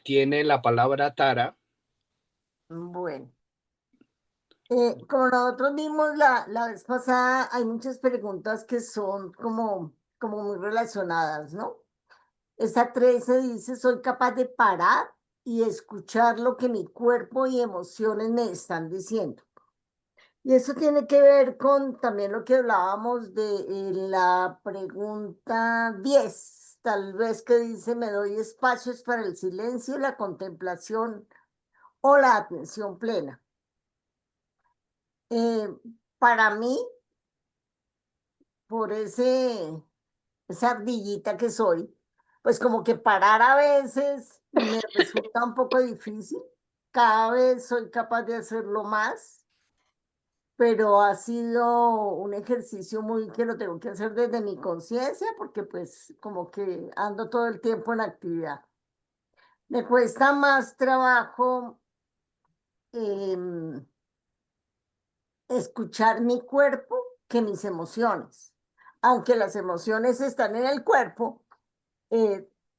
Tiene la palabra Tara. Bueno, como nosotros vimos la vez pasada, hay muchas preguntas que son como muy relacionadas, ¿no? Esta 13 dice, soy capaz de parar y escuchar lo que mi cuerpo y emociones me están diciendo. Y eso tiene que ver con también lo que hablábamos de la pregunta 10 tal vez que dice, me doy espacios para el silencio, la contemplación o la atención plena. Eh, para mí, por esa ardillita que soy, pues como que parar a veces me resulta un poco difícil. Cada vez soy capaz de hacerlo más, pero ha sido un ejercicio muy que lo tengo que hacer desde mi conciencia, porque pues como que ando todo el tiempo en actividad. Me cuesta más trabajo em, escuchar mi cuerpo que mis emociones. Aunque las emociones están en el cuerpo,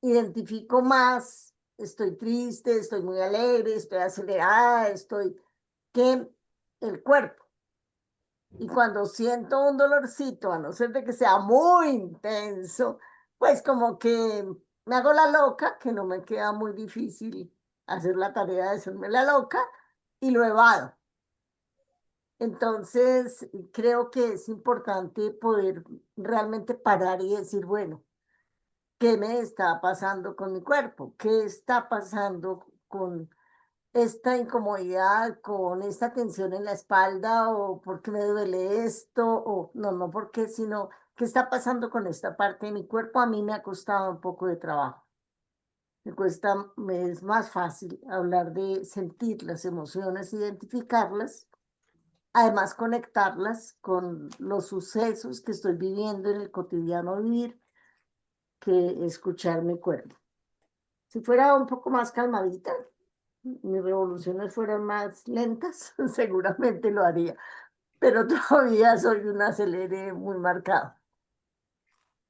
identifico más, estoy triste, estoy muy alegre, estoy acelerada, estoy, que el cuerpo. Y cuando siento un dolorcito, a no ser de que sea muy intenso, pues como que me hago la loca, que no me queda muy difícil hacer la tarea de hacerme la loca, y lo evado. Entonces, creo que es importante poder realmente parar y decir, bueno, ¿qué me está pasando con mi cuerpo? ¿Qué está pasando con esta incomodidad, con esta tensión en la espalda? ¿O por qué me duele esto? O no, no por qué, sino qué está pasando con esta parte de mi cuerpo. A mí me ha costado un poco de trabajo. Me es más fácil hablar de sentir las emociones, identificarlas, además conectarlas con los sucesos que estoy viviendo en el cotidiano vivir, que escuchar mi cuerpo. Si fuera un poco más calmadita, mis revoluciones fueran más lentas, seguramente lo haría, pero todavía soy un acelere muy marcado.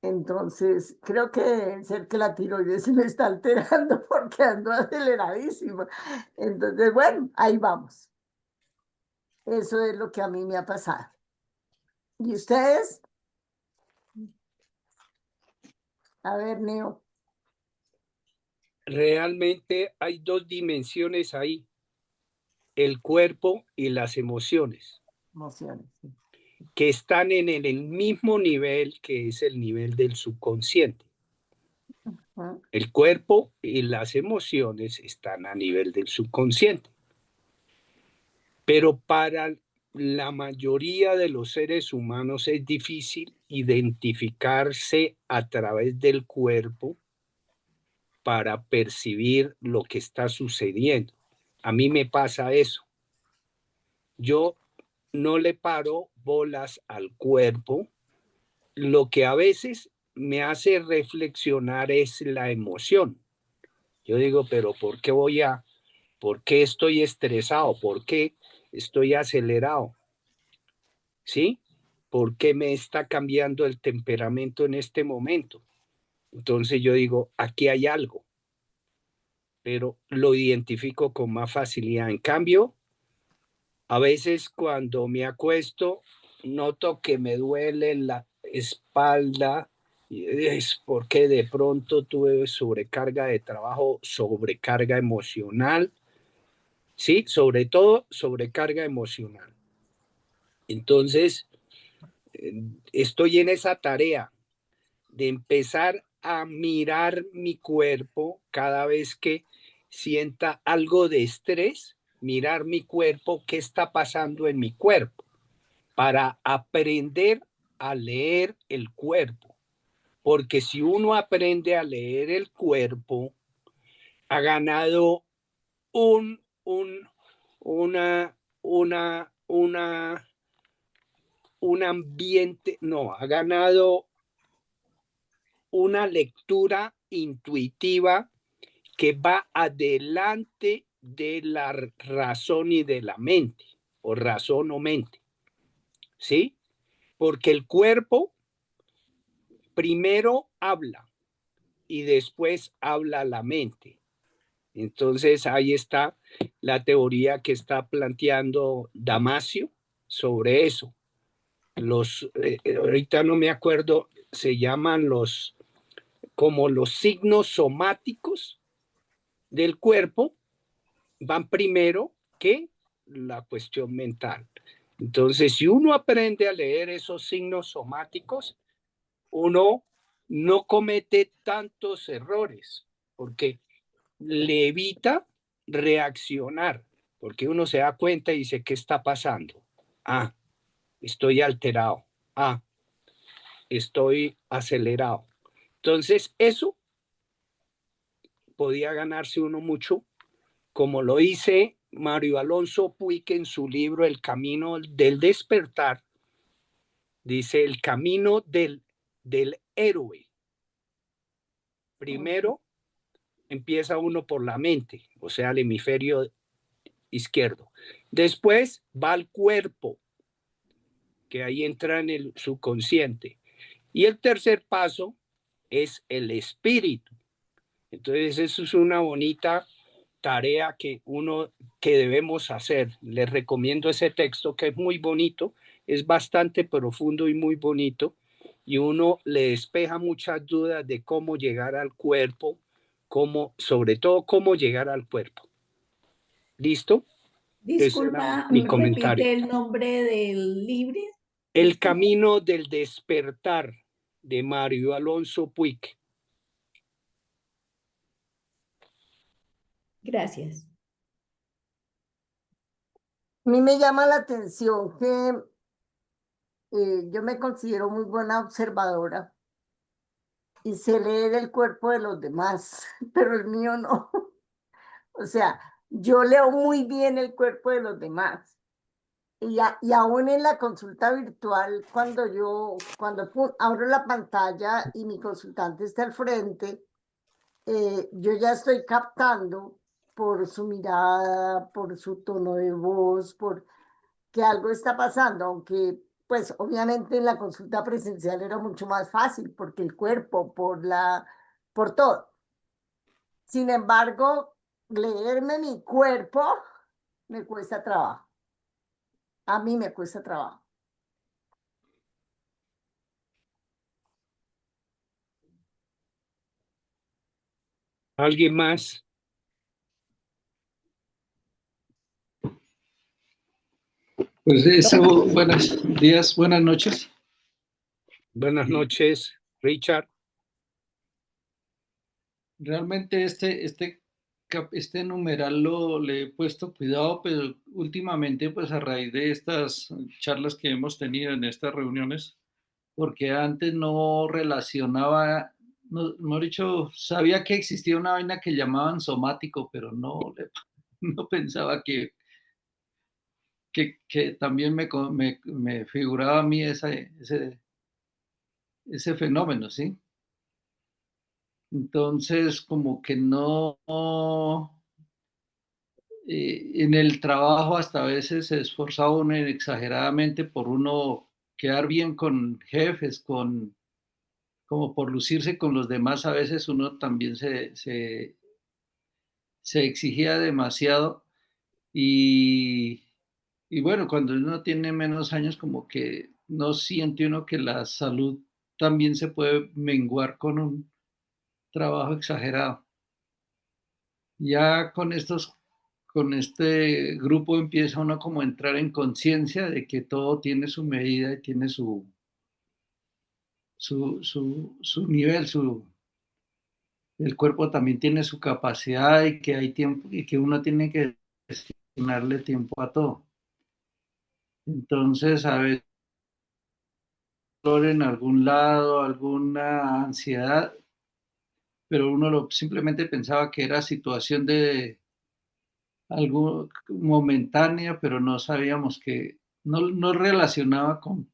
Entonces, creo que debe ser que la tiroides se me está alterando porque ando aceleradísima. Entonces, bueno, ahí vamos. Eso es lo que a mí me ha pasado. ¿Y ustedes? A ver, Neo. Realmente hay dos dimensiones ahí, el cuerpo y las emociones, Emociones. Sí. que están en el mismo nivel que es el nivel del subconsciente. Ah, El cuerpo y las emociones están a nivel del subconsciente, pero para la mayoría de los seres humanos es difícil identificarse a través del cuerpo para percibir lo que está sucediendo. A mí me pasa eso. Yo no le paro bolas al cuerpo. Lo que a veces me hace reflexionar es la emoción. Yo digo, pero ¿por qué estoy estresado? ¿Por qué estoy acelerado? ¿Sí? ¿Por qué me está cambiando el temperamento en este momento? Entonces yo digo, aquí hay algo, pero lo identifico con más facilidad. En cambio, a veces cuando me acuesto, noto que me duele la espalda y es porque de pronto tuve sobrecarga de trabajo, sobrecarga emocional, sí, sobre todo sobrecarga emocional. Entonces, estoy en esa tarea de empezar a mirar mi cuerpo cada vez que sienta algo de estrés, mirar mi cuerpo, qué está pasando en mi cuerpo, para aprender a leer el cuerpo. Porque si uno aprende a leer el cuerpo, ha ganado un, un, una, un ambiente, no, ha ganado una lectura intuitiva que va adelante de la razón y de la mente, o razón o mente, ¿sí? Porque el cuerpo primero habla y después habla la mente. Entonces ahí está la teoría que está planteando Damasio sobre eso. Ahorita no me acuerdo, se llaman como los signos somáticos del cuerpo, van primero que la cuestión mental. Entonces, si uno aprende a leer esos signos somáticos, uno no comete tantos errores, porque le evita reaccionar, porque uno se da cuenta y dice, ¿qué está pasando? Ah, estoy alterado. Ah, estoy acelerado. Entonces, eso podía ganarse uno mucho, como lo dice Mario Alonso Puig en su libro El Camino del Despertar. Dice el camino del héroe. Primero empieza uno por la mente, o sea, el hemisferio izquierdo. Después va al cuerpo, que ahí entra en el subconsciente. Y el tercer paso es el espíritu. Entonces, eso es una bonita tarea que debemos hacer. Les recomiendo ese texto que es muy bonito, es bastante profundo y muy bonito, y uno le despeja muchas dudas de cómo llegar al cuerpo, sobre todo cómo llegar al cuerpo. ¿Listo? Ese era Disculpa, mi ¿me comentario. repite el nombre del libro? El camino del despertar de Mario Alonso Puig. Gracias. A mí me llama la atención que yo me considero muy buena observadora y sé leer el cuerpo de los demás, pero el mío no. O sea, yo leo muy bien el cuerpo de los demás. Y aún en la consulta virtual, cuando abro la pantalla y mi consultante está al frente, yo ya estoy captando por su mirada, por su tono de voz, por que algo está pasando, aunque pues obviamente en la consulta presencial era mucho más fácil porque el cuerpo, por todo. Sin embargo, leerme mi cuerpo me cuesta trabajo. A mí me cuesta trabajo. ¿Alguien más? Pues eso, buenos días, buenas noches. Buenas noches, Richard. Realmente este numeral le he puesto cuidado, pero últimamente, pues a raíz de estas charlas que hemos tenido en estas reuniones, porque antes no relacionaba, no dicho, sabía que existía una vaina que llamaban somático, pero no pensaba que también me figuraba a mí ese fenómeno, ¿sí? Entonces, como que no, en el trabajo hasta a veces se esforzaba uno exageradamente por uno quedar bien con jefes, como por lucirse con los demás, a veces uno también se exigía demasiado y, y bueno, cuando uno tiene menos años, como que no siente uno que la salud también se puede menguar con un trabajo exagerado. Ya con este grupo empieza uno como a entrar en conciencia de que todo tiene su medida y tiene su nivel, el cuerpo también tiene su capacidad y que hay tiempo y que uno tiene que destinarle tiempo a todo. Entonces, a veces dolor en algún lado, alguna ansiedad, pero uno simplemente pensaba que era situación de algo momentánea, pero no sabíamos que no relacionaba con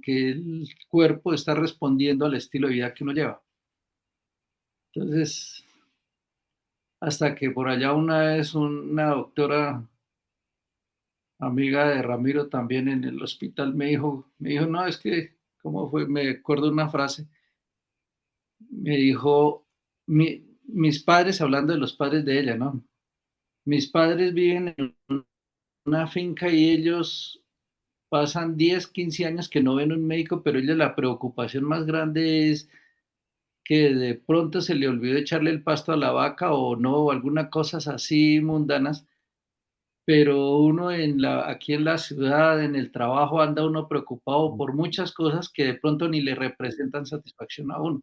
que el cuerpo está respondiendo al estilo de vida que uno lleva. Entonces, hasta que por allá una vez una doctora amiga de Ramiro también en el hospital me dijo, no, es que, ¿cómo fue? Me acuerdo una frase, me dijo, mis padres, hablando de los padres de ella, ¿no? Mis padres viven en una finca y ellos pasan 10, 15 años que no ven un médico, pero ellos la preocupación más grande es que de pronto se le olvidó echarle el pasto a la vaca o no, o algunas cosas así mundanas, pero uno aquí en la ciudad, en el trabajo, anda uno preocupado por muchas cosas que de pronto ni le representan satisfacción a uno.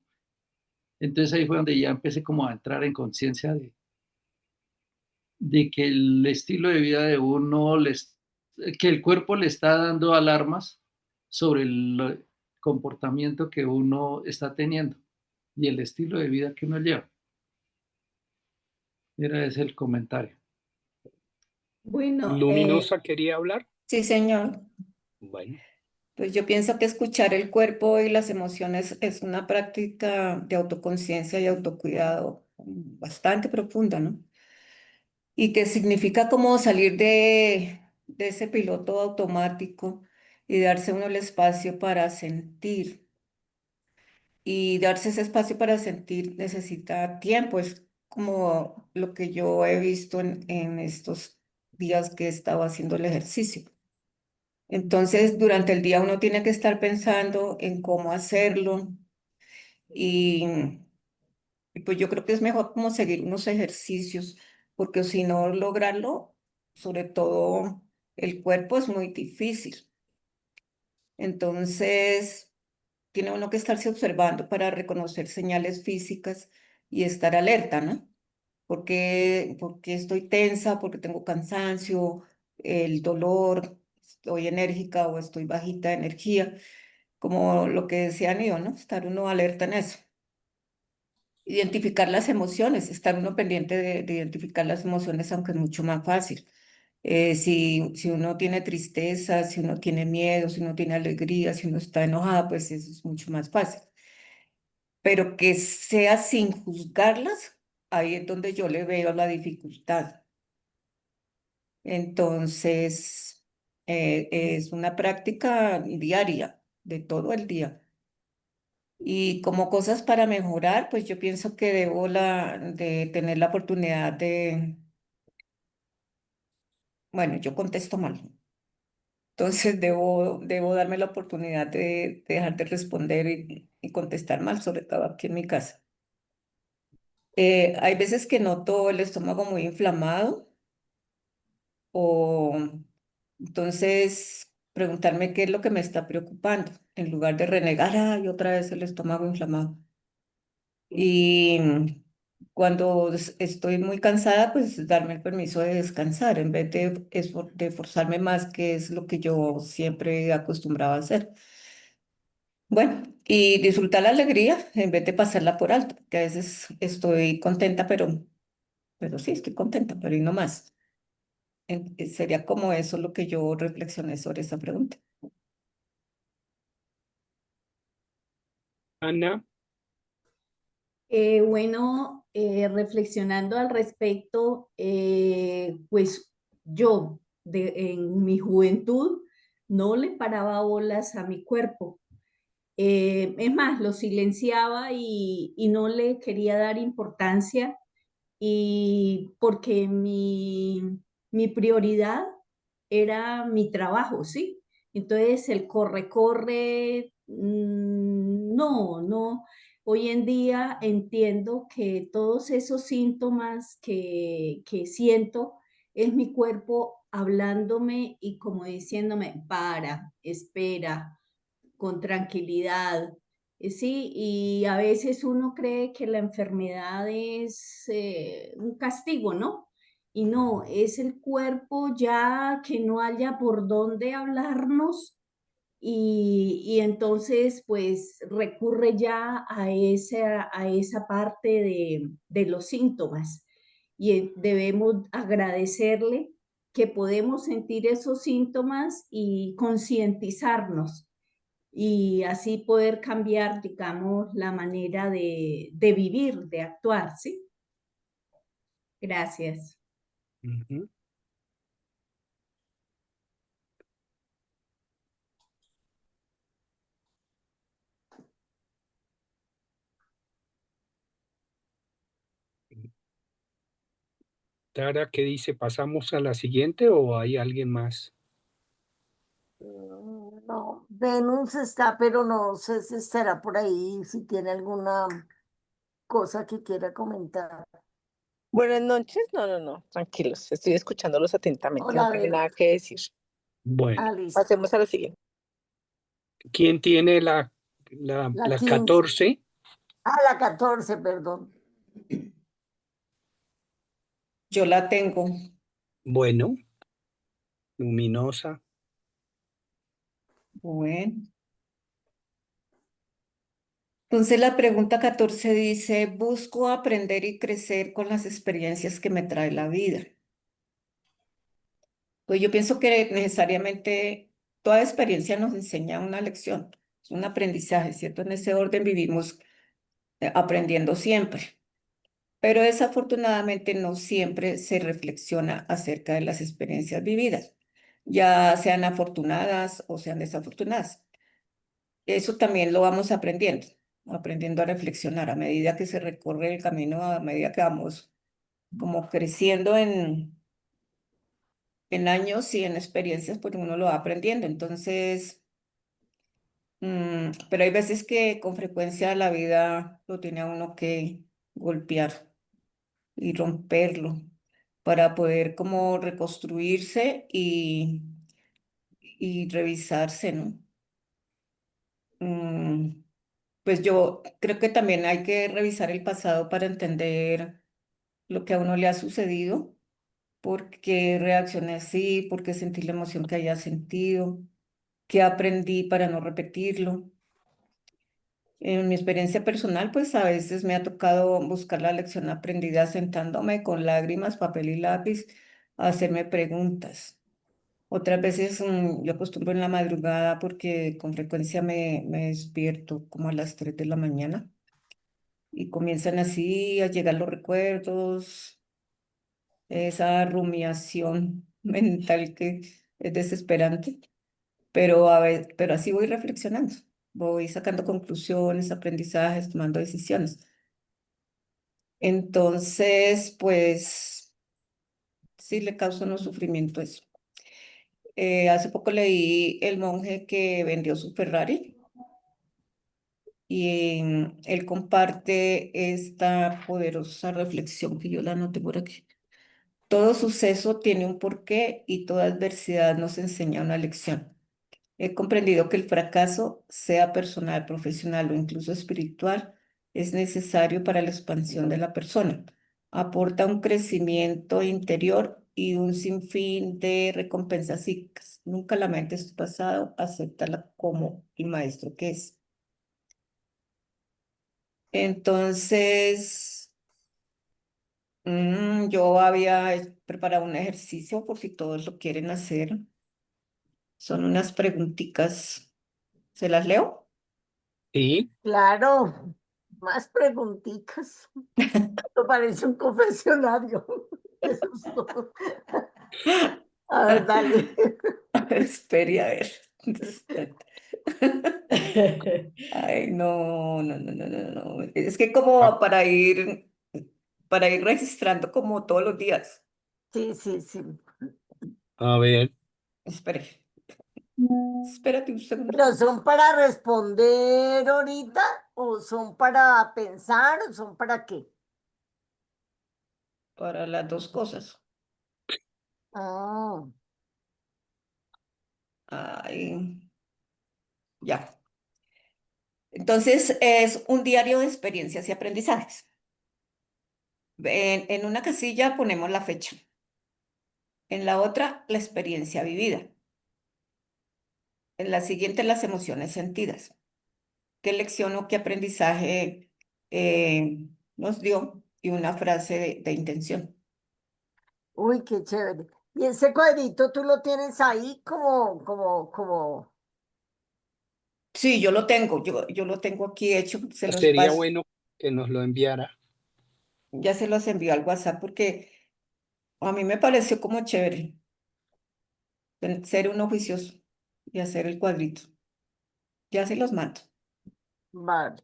Entonces ahí fue donde ya empecé como a entrar en conciencia de que el estilo de vida de uno, que el cuerpo le está dando alarmas sobre el comportamiento que uno está teniendo y el estilo de vida que uno lleva. Era ese el comentario. Bueno, Luminosa quería hablar. sí, señor. Bueno, Pues yo pienso que escuchar el cuerpo y las emociones es una práctica de autoconciencia y autocuidado bastante profunda, ¿no? Y que significa como salir de ese piloto automático y darse uno el espacio para sentir. Y darse ese espacio para sentir necesita tiempo, es como lo que yo he visto en estos días que he estado haciendo el ejercicio. Entonces, durante el día uno tiene que estar pensando en cómo hacerlo y, y pues yo creo que es mejor como seguir unos ejercicios, porque si no lograrlo, sobre todo el cuerpo es muy difícil. Entonces, tiene uno que estarse observando para reconocer señales físicas y estar alerta, ¿no? Porque estoy tensa, porque tengo cansancio, el dolor, estoy enérgica o estoy bajita de energía, como lo que decía Nio, ¿no? Estar uno alerta en eso. Identificar las emociones, estar uno pendiente de identificar las emociones, aunque es mucho más fácil. Si uno tiene tristeza, si uno tiene miedo, si uno tiene alegría, si uno está enojada, pues eso es mucho más fácil. Pero que sea sin juzgarlas, ahí es donde yo le veo la dificultad. Entonces, es una práctica diaria, de todo el día. Y como cosas para mejorar, pues yo pienso que debo de tener la oportunidad bueno, yo contesto mal. Entonces debo darme la oportunidad de dejar de responder y contestar mal, sobre todo aquí en mi casa. Hay veces que noto el estómago muy inflamado o entonces preguntarme qué es lo que me está preocupando, en lugar de renegar, ay, otra vez el estómago inflamado. Y cuando estoy muy cansada, pues darme el permiso de descansar en vez de forzarme más, que es lo que yo siempre acostumbraba a hacer. Bueno, y disfrutar la alegría en vez de pasarla por alto, que a veces estoy contenta, pero sí, estoy contenta, pero y no más. Sería como eso lo que yo reflexioné sobre esa pregunta. Ana, Bueno, reflexionando al respecto, pues yo en mi juventud no le paraba bolas a mi cuerpo. Es más, lo silenciaba y no le quería dar importancia y porque mi prioridad era mi trabajo, ¿sí? Entonces el corre, no, no. Hoy en día entiendo que todos esos síntomas que siento es mi cuerpo hablándome y como diciéndome, para, espera, con tranquilidad. Sí, y a veces uno cree que la enfermedad es un castigo, ¿no? Y no, es el cuerpo ya que no haya por dónde hablarnos y entonces pues recurre ya a esa parte de los síntomas. Y debemos agradecerle que podemos sentir esos síntomas y concientizarnos y así poder cambiar, digamos, la manera de vivir, de actuar, ¿sí? Gracias. ujú. Tara, ¿qué dice? ¿Pasamos a la siguiente o hay alguien más? No, Venus está, pero no sé si estará por ahí, si tiene alguna cosa que quiera comentar. Buenas noches. No, no, no, tranquilos. Estoy escuchándolos atentamente. No Hola, tengo Vero. nada que decir. Bueno, Listo. Pasemos a la siguiente. ¿quién tiene la La 15. 14? La 14, perdón. Yo la tengo. Bueno, luminosa. Bueno. Entonces la pregunta 14 dice, busco aprender y crecer con las experiencias que me trae la vida. Pues yo pienso que necesariamente toda experiencia nos enseña una lección, es un aprendizaje, ¿cierto? En ese orden vivimos aprendiendo siempre, pero desafortunadamente no siempre se reflexiona acerca de las experiencias vividas, ya sean afortunadas o sean desafortunadas. Eso también lo vamos aprendiendo a reflexionar a medida que se recorre el camino, a medida que vamos como creciendo en años y en experiencias, pues uno lo va aprendiendo. Entonces, pero hay veces que con frecuencia la vida lo tiene a uno que golpear y romperlo para poder como reconstruirse y revisarse, ¿no? Mm, Pues yo creo que también hay que revisar el pasado para entender lo que a uno le ha sucedido, por qué reaccioné así, por qué sentí la emoción que haya sentido, qué aprendí para no repetirlo. En mi experiencia personal, pues a veces me ha tocado buscar la lección aprendida sentándome con lágrimas, papel y lápiz a hacerme preguntas. Otras veces yo acostumbro en la madrugada porque con frecuencia me despierto como a las 3 de la mañana y comienzan así a llegar los recuerdos, esa rumiación mental que es desesperante, pero así voy reflexionando, voy sacando conclusiones, aprendizajes, tomando decisiones. Entonces, pues sí le causa unos sufrimiento eso. Hace poco leí El monje que vendió su Ferrari y él comparte esta poderosa reflexión que yo la anoté por aquí. Todo suceso tiene un porqué y toda adversidad nos enseña una lección. He comprendido que el fracaso, sea personal, profesional o incluso espiritual, es necesario para la expansión de la persona. Aporta un crecimiento interior y un sinfín de recompensas psíquicas. Nunca lamentes tu pasado, acéptala como el maestro que es. Entonces, yo había preparado un ejercicio por si todos lo quieren hacer. Son unas preguntitas. ¿Se las leo? Sí, Claro, más preguntitas. Esto parece un confesionario. Qué susto. A ver, dale. Espere, a ver. Ay, no, no, no, no, no, no. Es que a, como para ir registrando como todos los días. Sí, sí, sí. a ver, Espere, espérate un segundo. ¿Pero son para responder ahorita o son para pensar o son para qué? Para las dos cosas. Ah, Ay, ya. Entonces, es un diario de experiencias y aprendizajes. En una casilla ponemos la fecha, en la otra la experiencia vivida, en la siguiente las emociones sentidas. ¿Qué lección o qué aprendizaje nos dio? Y una frase de intención. uy, qué chévere. Y ese cuadrito tú lo tienes ahí como. Sí, yo lo tengo aquí hecho, se los sería paso. bueno que nos lo enviara. Ya se los envío al WhatsApp porque a mí me pareció como chévere ser uno juicioso y hacer el cuadrito. Ya se los mando Vale.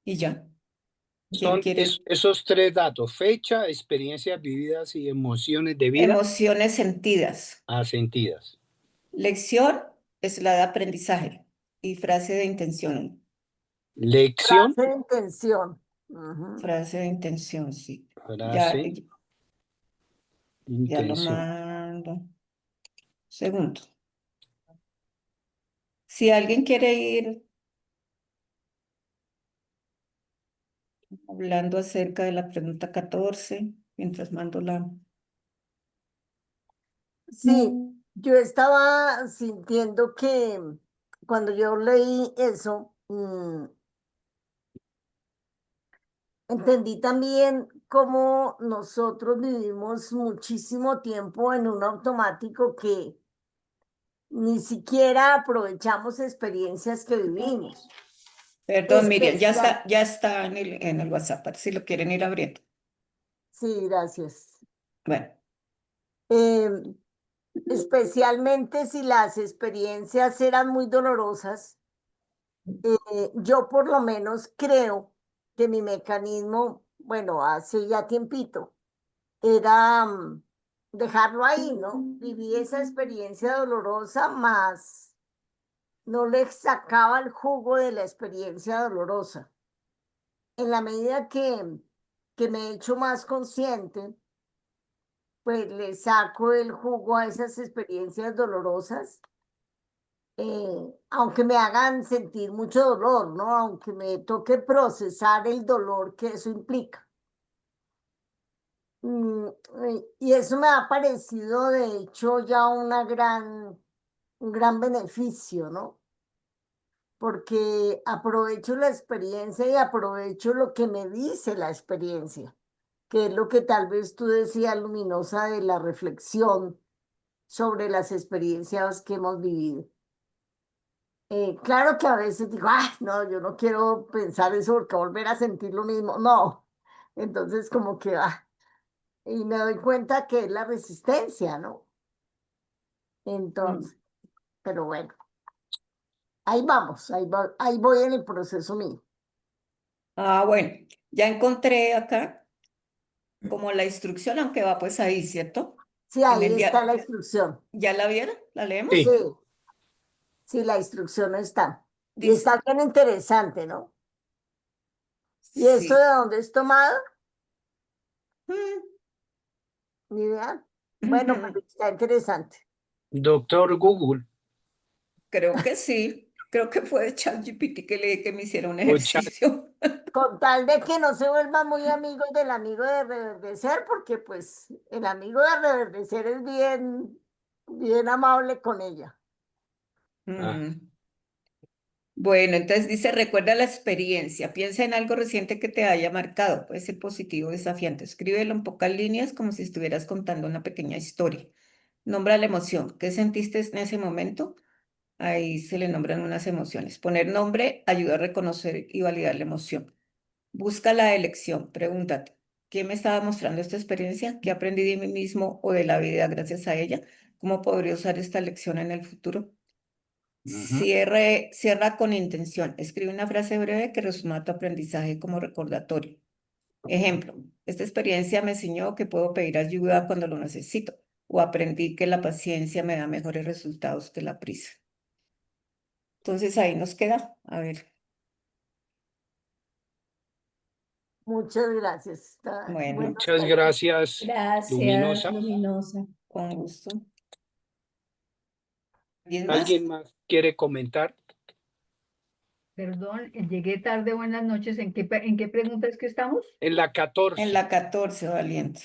y ya. ¿Quién Son quiere? esos tres datos: fecha, experiencias vividas y emociones de vida Emociones sentidas. asentidas. Lección es la de aprendizaje y frase de intención. Lección, Frase de intención. Ujú. Frase de intención, sí. frase, Ya lo intención. mando. Segundo. Si alguien quiere ir hablando acerca de la pregunta 14, mientras mando la... Sí, yo estaba sintiendo que cuando yo leí eso, entendí también cómo nosotros vivimos muchísimo tiempo en un automático que ni siquiera aprovechamos experiencias que vivimos. Perdón, Miriam, Especial. ya está en el WhatsApp, para si lo quieren ir abriendo. Sí, gracias. Bueno, Em, Especialmente si las experiencias eran muy dolorosas. Yo por lo menos creo que mi mecanismo, bueno, hace ya tiempito, era dejarlo ahí, ¿no? Viví esa experiencia dolorosa, más no le sacaba el jugo de la experiencia dolorosa. En la medida que me he hecho más consciente, pues le saco el jugo a esas experiencias dolorosas, aunque me hagan sentir mucho dolor, ¿no? Aunque me toque procesar el dolor que eso implica. Y eso me ha parecido, de hecho, ya un gran beneficio, ¿no? Porque aprovecho la experiencia y aprovecho lo que me dice la experiencia, que es lo que tal vez tú decías, Luminosa, de la reflexión sobre las experiencias que hemos vivido. Claro que a veces digo, ay, no, yo no quiero pensar eso porque volver a sentir lo mismo. No. Entonces, como que, y me doy cuenta que es la resistencia, ¿no? Entonces, pero bueno, ahí vamos, ahí voy en el proceso mío. bueno, ya encontré acá como la instrucción, aunque va pues ahí, ¿cierto? Sí, En ahí el está día, la instrucción. ¿ya la vieron? ¿La Sí, leemos? sí, la instrucción está. Y Dice, está bien interesante, ¿no? ¿Y esto de sí. dónde es tomado? Mm, Ni idea. Bueno, pero está interesante. Doctor Google, Creo que sí. Creo que fue de ChatGPT que me hiciera un o chat, ejercicio. Con tal de que no se vuelvan muy amigos del amigo de reverdecer, porque pues el amigo de reverdecer es bien amable con ella. ah, Mm. Bueno, entonces dice, recuerda la experiencia, piensa en algo reciente que te haya marcado, puede ser positivo o desafiante, escríbelo en pocas líneas como si estuvieras contando una pequeña historia. Nombra la emoción, ¿qué sentiste en ese momento? Ahí se le nombran unas emociones. Poner nombre ayuda a reconocer y validar la emoción. Busca la elección, pregúntate, ¿qué me estaba mostrando esta experiencia? ¿Qué aprendí de mí mismo o de la vida gracias a ella? ¿Cómo podría usar esta lección en el futuro? ujú, Cierra con intención. Escribe una frase breve que resuma tu aprendizaje como recordatorio. Ejemplo, esta experiencia me enseñó que puedo pedir ayuda cuando lo necesito o aprendí que la paciencia me da mejores resultados que la prisa. Entonces ahí nos queda. A ver, Muchas gracias. bueno, Buenos muchas textos. gracias, Gracias, Luminosa. Luminosa. con gusto. ¿Alguien más? ¿Alguien más quiere comentar? Perdón, llegué tarde, buenas noches. En qué pregunta es que estamos? En la En 14. la 14, valiente.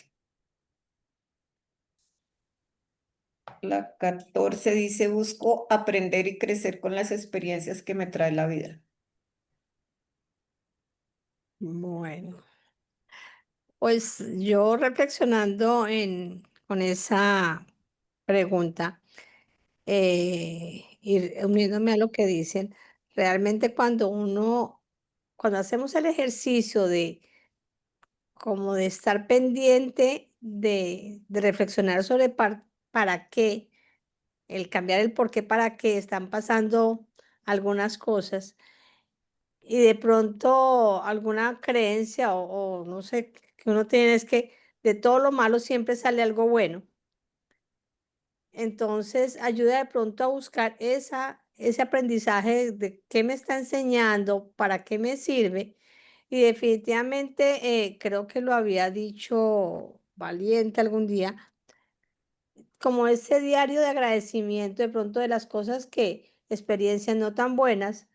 La 14 dice, busco aprender y crecer con las experiencias que me trae la vida. Bueno, pues yo reflexionando con esa pregunta y uniéndome a lo que dicen, realmente cuando hacemos el ejercicio de como de estar pendiente de reflexionar sobre para qué, el cambiar el por qué para qué están pasando algunas cosas, y de pronto alguna creencia o no sé, que uno tiene es que de todo lo malo siempre sale algo bueno. Entonces, ayuda de pronto a buscar ese aprendizaje de qué me está enseñando, para qué me sirve. Y definitivamente, creo que lo había dicho Valiente algún día, como ese diario de agradecimiento de pronto de las cosas experiencias no tan buenas,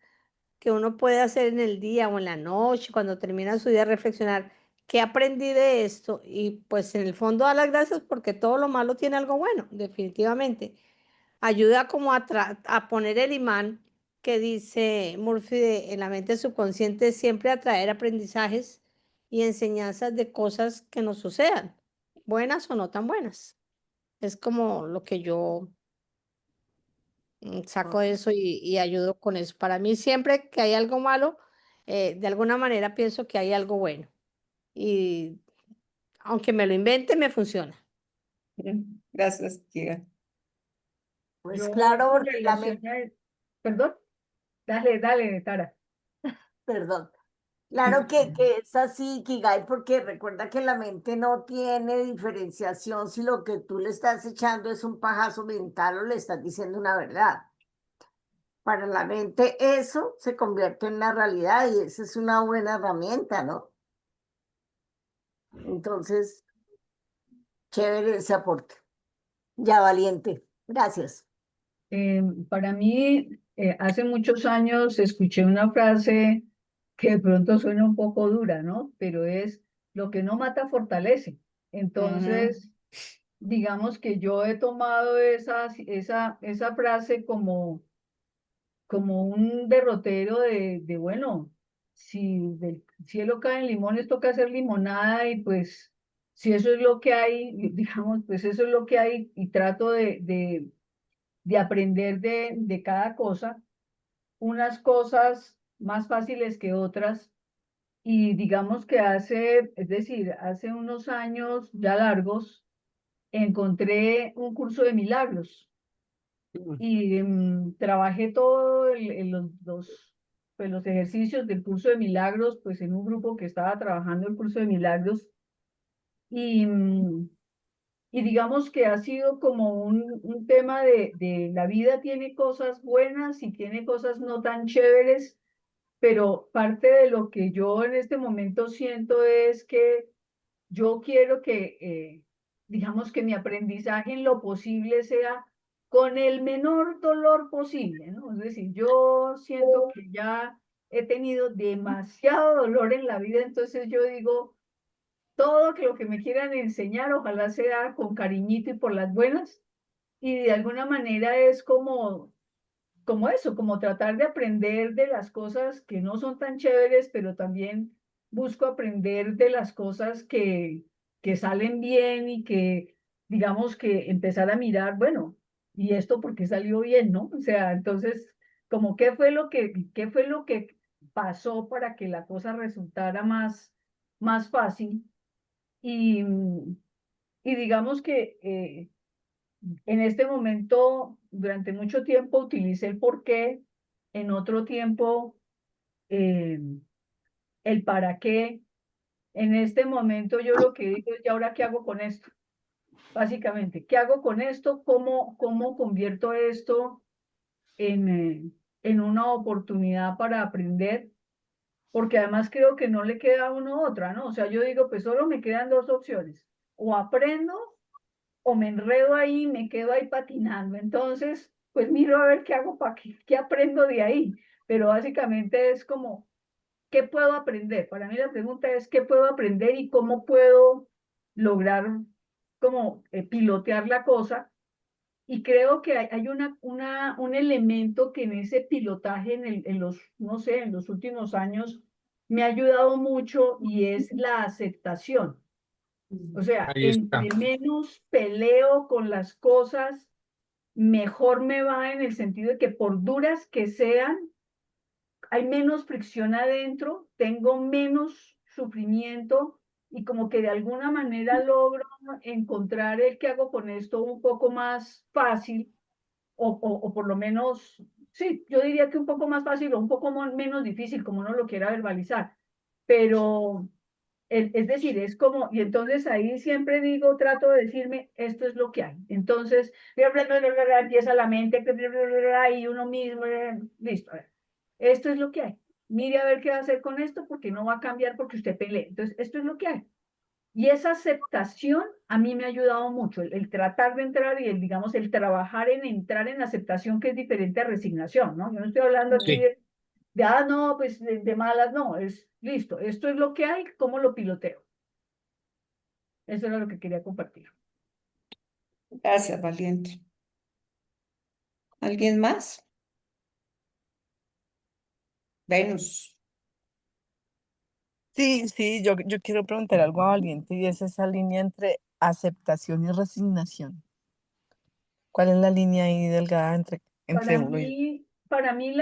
que uno puede hacer en el día o en la noche, cuando termina su día, reflexionar, ¿qué aprendí de esto? Y pues en el fondo dar las gracias porque todo lo malo tiene algo bueno, definitivamente. Ayuda como a poner el imán que dice Murphy en la mente subconsciente, siempre atraer aprendizajes y enseñanzas de cosas que nos sucedan, buenas o no tan buenas. Es como lo que yo saco de eso y ayudo con eso. Para mí, siempre que hay algo malo, de alguna manera pienso que hay algo bueno. Y aunque me lo invente, me funciona. Gracias, Kiga. Pues Yo claro, con porque la relación mente, a... Perdón, dale, Tara. perdón. Claro que es así, Kigai, porque recuerda que la mente no tiene diferenciación si lo que tú le estás echando es un pajazo mental o le estás diciendo una verdad. Para la mente eso se convierte en una realidad y esa es una buena herramienta, ¿no? Entonces, chévere ese aporte. Ya valiente. Gracias. Para mí, hace muchos años escuché una frase que de pronto suena un poco dura, ¿no? Pero es, lo que no mata fortalece. Entonces, digamos que yo he tomado esa frase como un derrotero bueno, si del cielo caen limones, toca hacer limonada y pues si eso es lo que hay, digamos, pues eso es lo que hay y trato de aprender de cada cosa, unas cosas más fáciles que otras. Y digamos que es decir, hace unos años ya largos, encontré un curso de milagros y trabajé todo pues, los ejercicios del curso de milagros, pues en un grupo que estaba trabajando el curso de milagros y, y digamos que ha sido como un tema de la vida tiene cosas buenas y tiene cosas no tan chéveres, pero parte de lo que yo en este momento siento es que yo quiero que, digamos que mi aprendizaje en lo posible sea con el menor dolor posible, ¿no? Es decir, yo siento que ya he tenido demasiado dolor en la vida, entonces yo digo, todo que lo que me quieran enseñar, ojalá sea con cariñito y por las buenas, y de alguna manera es como eso, como tratar de aprender de las cosas que no son tan chéveres, pero también busco aprender de las cosas que salen bien y que, digamos, que empezar a mirar, bueno, ¿y esto por qué salió bien, no? O sea, entonces, como qué fue lo que pasó para que la cosa resultara más fácil y, y digamos que en este momento, durante mucho tiempo utilicé el por qué, en otro tiempo eh, el para qué. En este momento yo lo que digo es, ¿y ahora qué hago con esto? Básicamente, ¿qué hago con esto? ¿Cómo convierto esto en una oportunidad para aprender? Porque además creo que no le queda a uno otra, ¿no? O sea, yo digo, pues solo me quedan dos opciones. O aprendo o me enredo ahí, me quedo ahí patinando. Entonces, pues miro a ver qué hago para qué aprendo de ahí. Pero básicamente es como, ¿qué puedo aprender? Para mí la pregunta es, ¿qué puedo aprender y cómo puedo lograr como pilotear la cosa? Y creo que hay un elemento que en ese pilotaje, en los, no sé, en los últimos años, me ha ayudado mucho y es la aceptación. O sea, Ahí está. entre menos peleo con las cosas, mejor me va en el sentido de que por duras que sean, hay menos fricción adentro, tengo menos sufrimiento y como que de alguna manera logro encontrar el que hago con esto un poco más fácil o por lo menos sí, yo diría que un poco más fácil o un poco menos difícil, como uno lo quiera verbalizar, pero es decir, es como, y entonces ahí siempre digo, trato de decirme, esto es lo que hay. Entonces, empieza la mente, y uno mismo, listo, a ver, esto es lo que hay. Mire a ver qué va a hacer con esto, porque no va a cambiar porque usted pelee. Entonces, esto es lo que hay. Y esa aceptación a mí me ha ayudado mucho, el tratar de entrar y digamos, el trabajar en entrar en aceptación, que es diferente a resignación, ¿no? Yo no estoy hablando aquí Sí. ah, no, pues de malas, no, es listo, esto es lo que hay, ¿cómo lo piloteo? Eso era lo que quería compartir. Gracias, valiente. ¿Alguien más? Venus. Sí, sí, yo quiero preguntar algo a Valiente y es esa línea entre aceptación y resignación. ¿Cuál es la línea ahí delgada entre uno y Para mí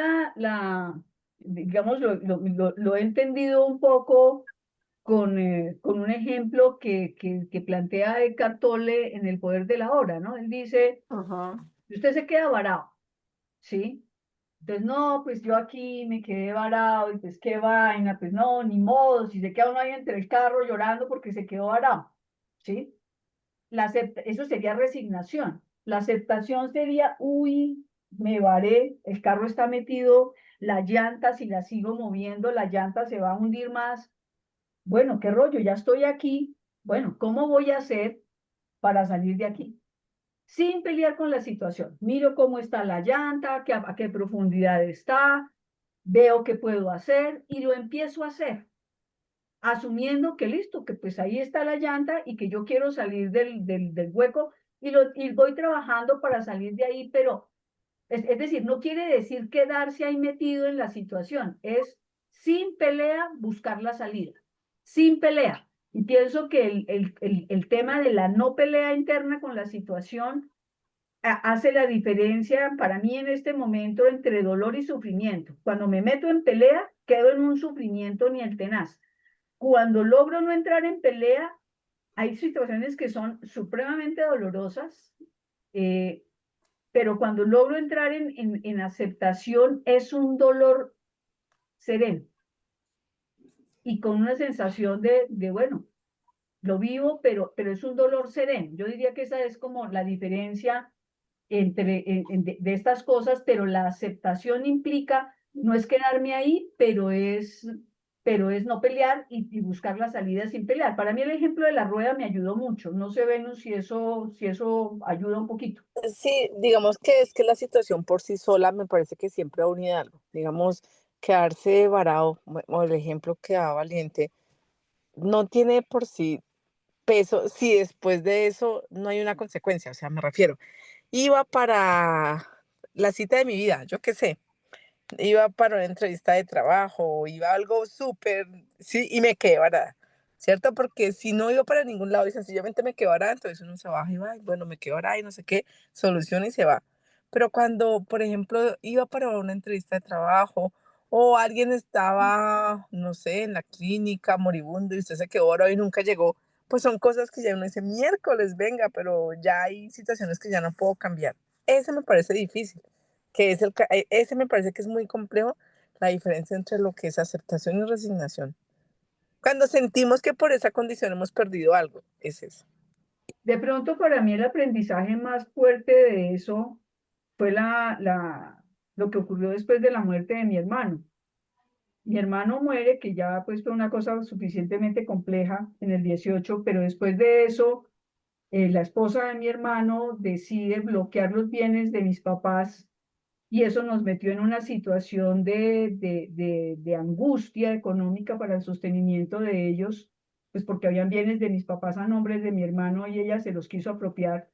digamos, lo he entendido un poco con un ejemplo que plantea Eckhart Tolle en El poder de la hora, ¿no? Él dice, Ajá. si usted se queda varado, ¿sí? Entonces, no, pues yo aquí me quedé varado y pues qué vaina, pues no, ni modo, si se queda uno ahí entre el carro llorando porque se quedó varado, ¿sí? Eso sería resignación. La aceptación sería, uy, me varé, el carro está metido, la llanta, si la sigo moviendo, la llanta se va a hundir más. Bueno, qué rollo, ya estoy aquí. Bueno, ¿cómo voy a hacer para salir de aquí? Sin pelear con la situación. Miro cómo está la llanta, a qué profundidad está, veo qué puedo hacer y lo empiezo a hacer, asumiendo que listo, que pues ahí está la llanta y que yo quiero salir del hueco y voy trabajando para salir de ahí, pero es decir, no quiere decir quedarse ahí metido en la situación, es sin pelea buscar la salida, sin pelea. Y pienso que el tema de la no pelea interna con la situación hace la diferencia para mí en este momento entre dolor y sufrimiento. Cuando me meto en pelea, quedo en un sufrimiento ni el tenaz. Cuando logro no entrar en pelea, hay situaciones que son supremamente dolorosas, eh, pero cuando logro entrar en aceptación es un dolor sereno y con una sensación bueno, lo vivo, pero es un dolor sereno. Yo diría que esa es como la diferencia entre de estas cosas, pero la aceptación implica no es quedarme ahí, pero es no pelear y buscar la salida sin pelear. Para mí el ejemplo de la rueda me ayudó mucho. No sé, Venus, si eso ayuda un poquito. Sí, digamos que es que la situación por sí sola me parece que siempre va a unir algo. Digamos, quedarse varado, o el ejemplo que da Valiente, no tiene por sí peso si después de eso no hay una consecuencia. O sea, me refiero, iba para la cita de mi vida, yo qué sé, iba para una entrevista de trabajo, iba a algo súper, sí, y me quedé varada, ¿cierto? Porque si no iba para ningún lado y sencillamente me quedé varada, entonces uno se baja y va, y bueno, me quedo varada y no sé qué, soluciona y se va. Pero cuando, por ejemplo, iba para una entrevista de trabajo o alguien estaba, no sé, en la clínica moribundo y usted se quedó varado y nunca llegó, pues son cosas que ya uno dice, miércoles, venga, pero ya hay situaciones que ya no puedo cambiar. Eso me parece difícil que es ese me parece que es muy complejo, la diferencia entre lo que es aceptación y resignación. Cuando sentimos que por esa condición hemos perdido algo, es eso. De pronto, para mí el aprendizaje más fuerte de eso fue lo que ocurrió después de la muerte de mi hermano. Mi hermano muere, que ya pues fue una cosa suficientemente compleja en el 18, pero después de eso, la esposa de mi hermano decide bloquear los bienes de mis papás y eso nos metió en una situación de angustia económica para el sostenimiento de ellos, pues porque habían bienes de mis papás a nombre de mi hermano y ella se los quiso apropiar.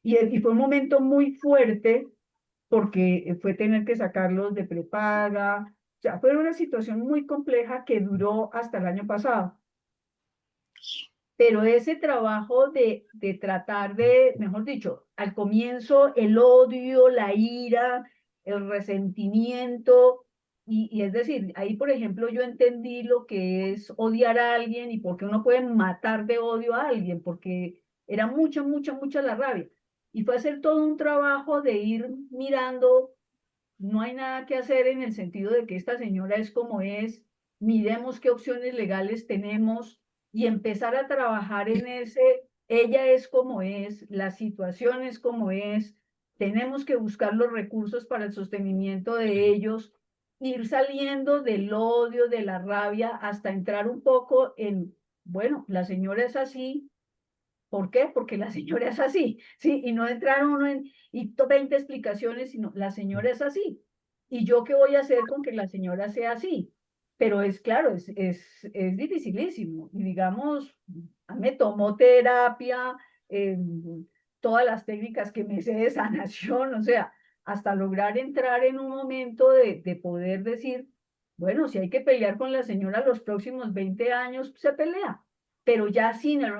Y fue un momento muy fuerte porque fue tener que sacarlos de prepaga. O sea, fue una situación muy compleja que duró hasta el año pasado. Pero ese trabajo de tratar mejor dicho, al comienzo el odio, la ira, el resentimiento, y es decir, ahí por ejemplo yo entendí lo que es odiar a alguien y por qué uno puede matar de odio a alguien, porque era mucha, mucha, mucha la rabia. Y fue hacer todo un trabajo de ir mirando no hay nada que hacer en el sentido de que esta señora es como es, miremos qué opciones legales tenemos y empezar a trabajar en ese, ella es como es, la situación es como es, tenemos que buscar los recursos para el sostenimiento de ellos, ir saliendo del odio, de la rabia, hasta entrar un poco en, bueno, la señora es así. ¿Por qué? Porque la señora es así, ¿sí? Y no entrar uno en, 20 explicaciones, sino la señora es así. ¿Y yo qué voy a hacer con que la señora sea así? Pero es claro, es dificilísimo. Y digamos, me tomó terapia, todas las técnicas que me sé de sanación, o sea, hasta lograr entrar en un momento de poder decir, bueno, si hay que pelear con la señora los próximos 20 años, se pelea, pero ya sin el,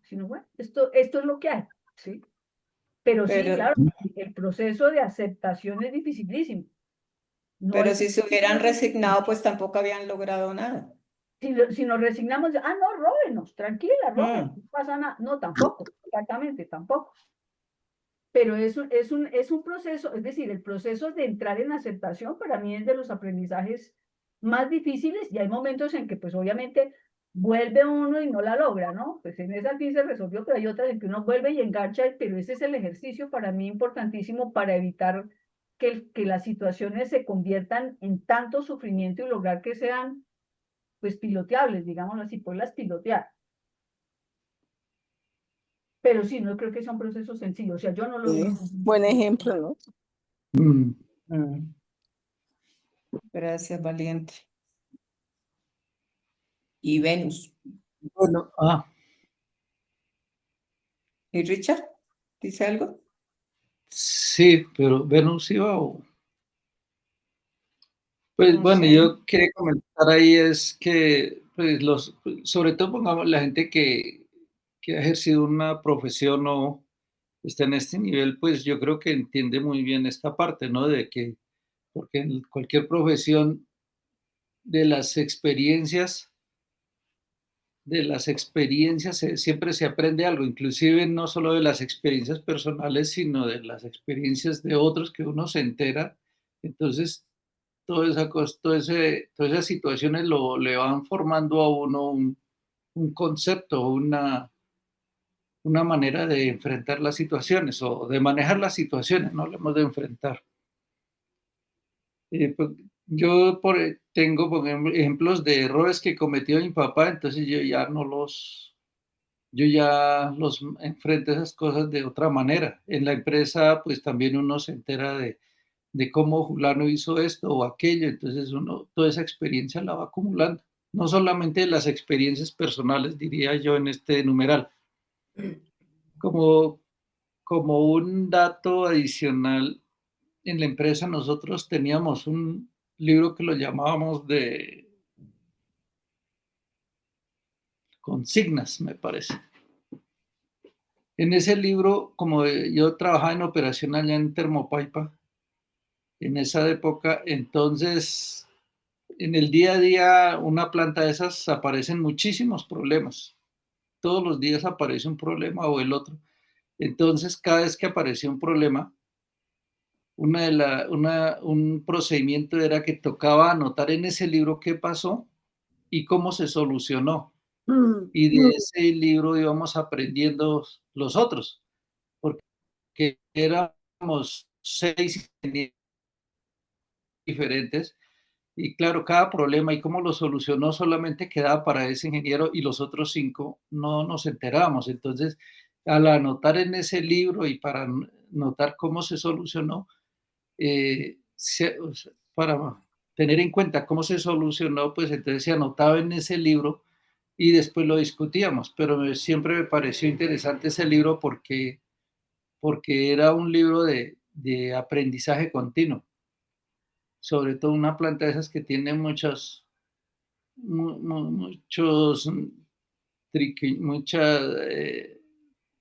sino bueno, esto es lo que hay, ¿sí? Pero sí, Pero, claro, el proceso de aceptación es dificilísimo. No pero es, si se hubieran resignado, pues tampoco habían logrado nada. si nos resignamos, no, róbenos, tranquila, róbenos, Mm. no pasa nada. No, tampoco, exactamente, tampoco. Pero es un proceso, es decir, el proceso de entrar en aceptación para mí es de los aprendizajes más difíciles y hay momentos en que pues obviamente vuelve uno y no la logra, ¿no? Pues en esa sí se resolvió, pero hay otras en que uno vuelve y engancha, pero ese es el ejercicio para mí importantísimo para evitar que las situaciones se conviertan en tanto sufrimiento y lograr que sean pues piloteables, digámoslo así, poderlas pilotear. Pero sí, no creo que sea un proceso sencillo, o sea, yo no lo veo. Buen ejemplo, ¿no? Mm. Gracias, valiente. Y Venus. Bueno, ¿Y Richard? ¿Dice algo? sí, pero Venus iba o... Pues No bueno, sé. yo quería comentar ahí es que, pues sobre todo pongamos la gente que ha ejercido una profesión o está en este nivel, pues yo creo que entiende muy bien esta parte, ¿no? De que, porque en cualquier profesión de las experiencias siempre se aprende algo, inclusive no solo de las experiencias personales, sino de las experiencias de otros que uno se entera. Entonces, todas esas situaciones le van formando a uno un concepto, una manera de enfrentar las situaciones o de manejar las situaciones, no hablemos de enfrentar. Pues, yo tengo por ejemplo, ejemplos de errores que cometió mi papá, entonces yo ya los enfrento esas cosas de otra manera. En la empresa, pues también uno se entera de cómo fulano hizo esto o aquello, entonces uno toda esa experiencia la va acumulando. No solamente las experiencias personales, diría yo, en este numeral. Como, como un dato adicional, en la empresa nosotros teníamos un libro que lo llamábamos de consignas, me parece. En ese libro, como yo trabajaba en operación allá en Termopaipa, en esa época, entonces en el día a día, una planta de esas aparecen muchísimos problemas. Todos los días aparece un problema o el otro. Entonces, cada vez que aparecía un problema, un procedimiento era que tocaba anotar en ese libro qué pasó y cómo se solucionó. Y de ese libro íbamos aprendiendo los otros, porque éramos 6 diferentes. Y claro, cada problema y cómo lo solucionó solamente quedaba para ese ingeniero y los otros 5 no nos enterábamos. Entonces, al anotar en ese libro y para notar cómo se solucionó, para tener en cuenta cómo se solucionó, pues entonces se anotaba en ese libro y después lo discutíamos. Pero siempre me pareció interesante ese libro porque era un libro de aprendizaje continuo, sobre todo una planta de esas que tiene muchos,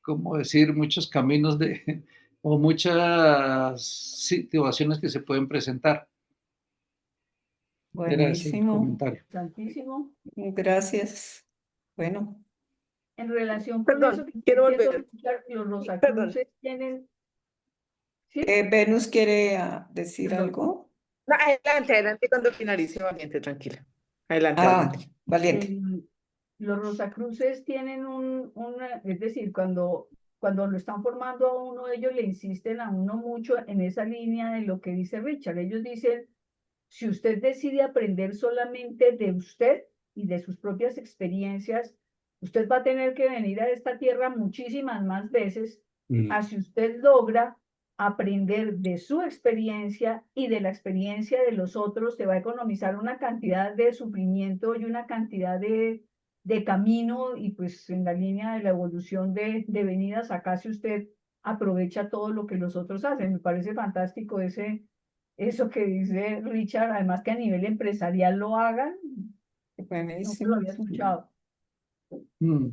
como decir, muchos caminos o muchas situaciones que se pueden presentar. Era ese el Buenísimo. comentario. Santísimo. Gracias. Bueno, En relación con Perdón, eso, quiero entiendo, volver. Richard, los Perdón. Rosacruces tienen, ¿sí? Venus quiere decir Perdón. algo. No, adelante, cuando finalice, Valiente, tranquila. Adelante, Ah, Valiente. valiente. Los Rosacruces tienen es decir, cuando lo están formando a uno, ellos le insisten a uno mucho en esa línea de lo que dice Richard. Ellos dicen, si usted decide aprender solamente de usted y de sus propias experiencias, usted va a tener que venir a esta tierra muchísimas más veces, a si usted logra aprender de su experiencia y de la experiencia de los otros, te va a economizar una cantidad de sufrimiento y una cantidad de camino, y pues en la línea de la evolución de venidas acá, si usted aprovecha todo lo que los otros hacen. Me parece fantástico eso que dice Richard, además que a nivel empresarial lo hagan, no lo Buenísimo. había escuchado. Mm.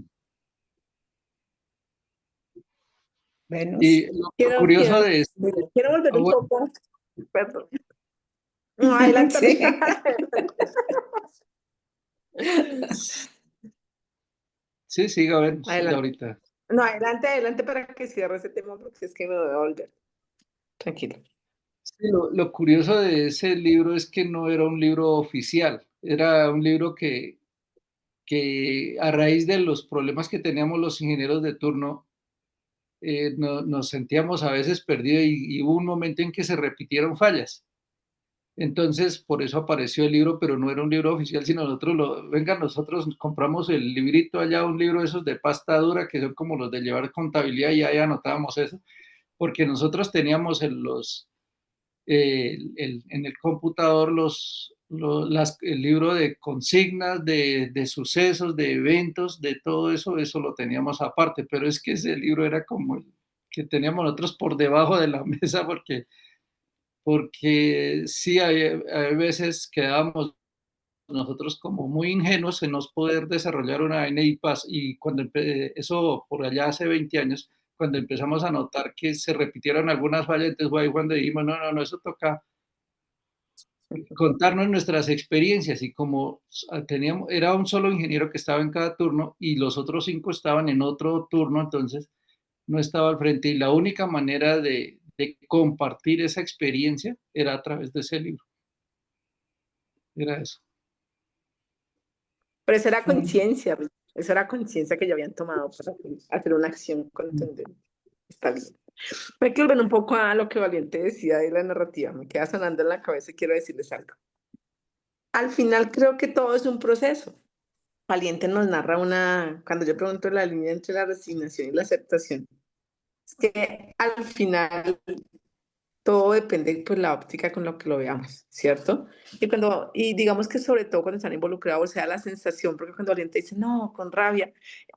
Venus. Y lo curioso de esto, Quiero volver un bueno, poco. Perdón. No, adelante. sí, siga, a ver, sí, Adelante. ahorita. No, adelante para que cierre ese tema, porque es que me voy a volver. Tranquilo. Sí, lo curioso de ese libro es que no era un libro oficial, era un libro que a raíz de los problemas que teníamos los ingenieros de turno, nos sentíamos a veces perdidos y hubo un momento en que se repitieron fallas. Entonces, por eso apareció el libro, pero no era un libro oficial, sino nosotros compramos el librito allá, un libro de esos de pasta dura, que son como los de llevar contabilidad, y ahí anotábamos eso, porque nosotros teníamos en el computador el libro de consignas, de sucesos, de eventos, de todo eso, eso lo teníamos aparte, pero es que ese libro era como el que teníamos nosotros por debajo de la mesa, porque sí, hay veces quedábamos nosotros como muy ingenuos en no poder desarrollar una vaina y cuando eso por allá hace 20 años, cuando empezamos a notar que se repitieron algunas fallas, entonces fue ahí cuando dijimos, no, eso toca contarnos nuestras experiencias, y como era un solo ingeniero que estaba en cada turno y los otros 5 estaban en otro turno, entonces no estaba al frente, y la única manera de compartir esa experiencia era a través de ese libro. Era eso. Pero esa era conciencia, esa era conciencia que ya habían tomado para hacer una acción contundente. Está bien. Me quiero volver un poco a lo que Valiente decía de la narrativa, me queda sonando en la cabeza y quiero decirles algo. Al final creo que todo es un proceso. Valiente nos narra cuando yo pregunto la línea entre la resignación y la aceptación, es que al final todo depende pues la óptica con lo que lo veamos, ¿cierto? Y digamos que sobre todo cuando están involucrados, o sea, la sensación, porque cuando alguien te dice, no, con rabia,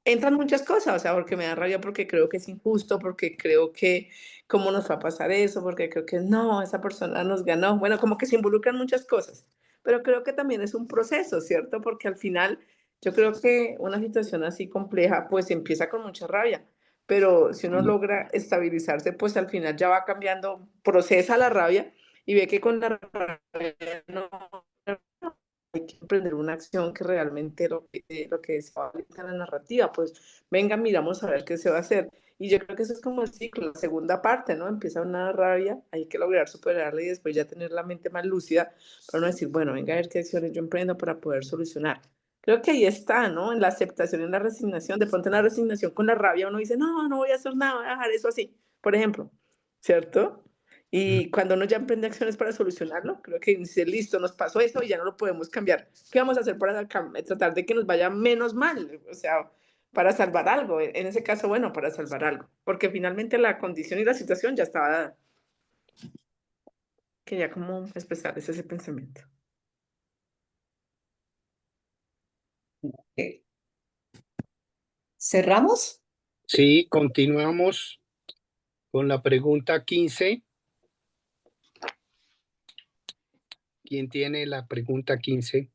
entran muchas cosas, o sea, porque me da rabia, porque creo que es injusto, porque creo que, ¿cómo nos va a pasar eso? Porque creo que no, esa persona nos ganó, bueno, como que se involucran muchas cosas, pero creo que también es un proceso, ¿cierto? Porque al final yo creo que una situación así compleja, pues empieza con mucha rabia, pero si uno logra estabilizarse, pues al final ya va cambiando, procesa la rabia y ve que con la rabia no hay que emprender una acción que realmente lo que decía en la narrativa, pues venga, miramos a ver qué se va a hacer. Y yo creo que eso es como el ciclo, la segunda parte, ¿no? Empieza una rabia, hay que lograr superarla y después ya tener la mente más lúcida para no decir, bueno, venga a ver qué acciones yo emprendo para poder solucionar. Creo que ahí está, ¿no? En la aceptación, en la resignación. De pronto en la resignación con la rabia uno dice, no voy a hacer nada, voy a dejar eso así, por ejemplo, ¿cierto? Y cuando uno ya emprende acciones para solucionarlo, creo que dice, listo, nos pasó eso y ya no lo podemos cambiar. ¿Qué vamos a hacer para tratar de que nos vaya menos mal? O sea, para salvar algo. En ese caso, bueno, para salvar algo. Porque finalmente la condición y la situación ya estaba dada. Quería como expresar ese pensamiento. ¿Cerramos? Sí, continuamos con la pregunta 15. ¿Quién tiene la pregunta 15?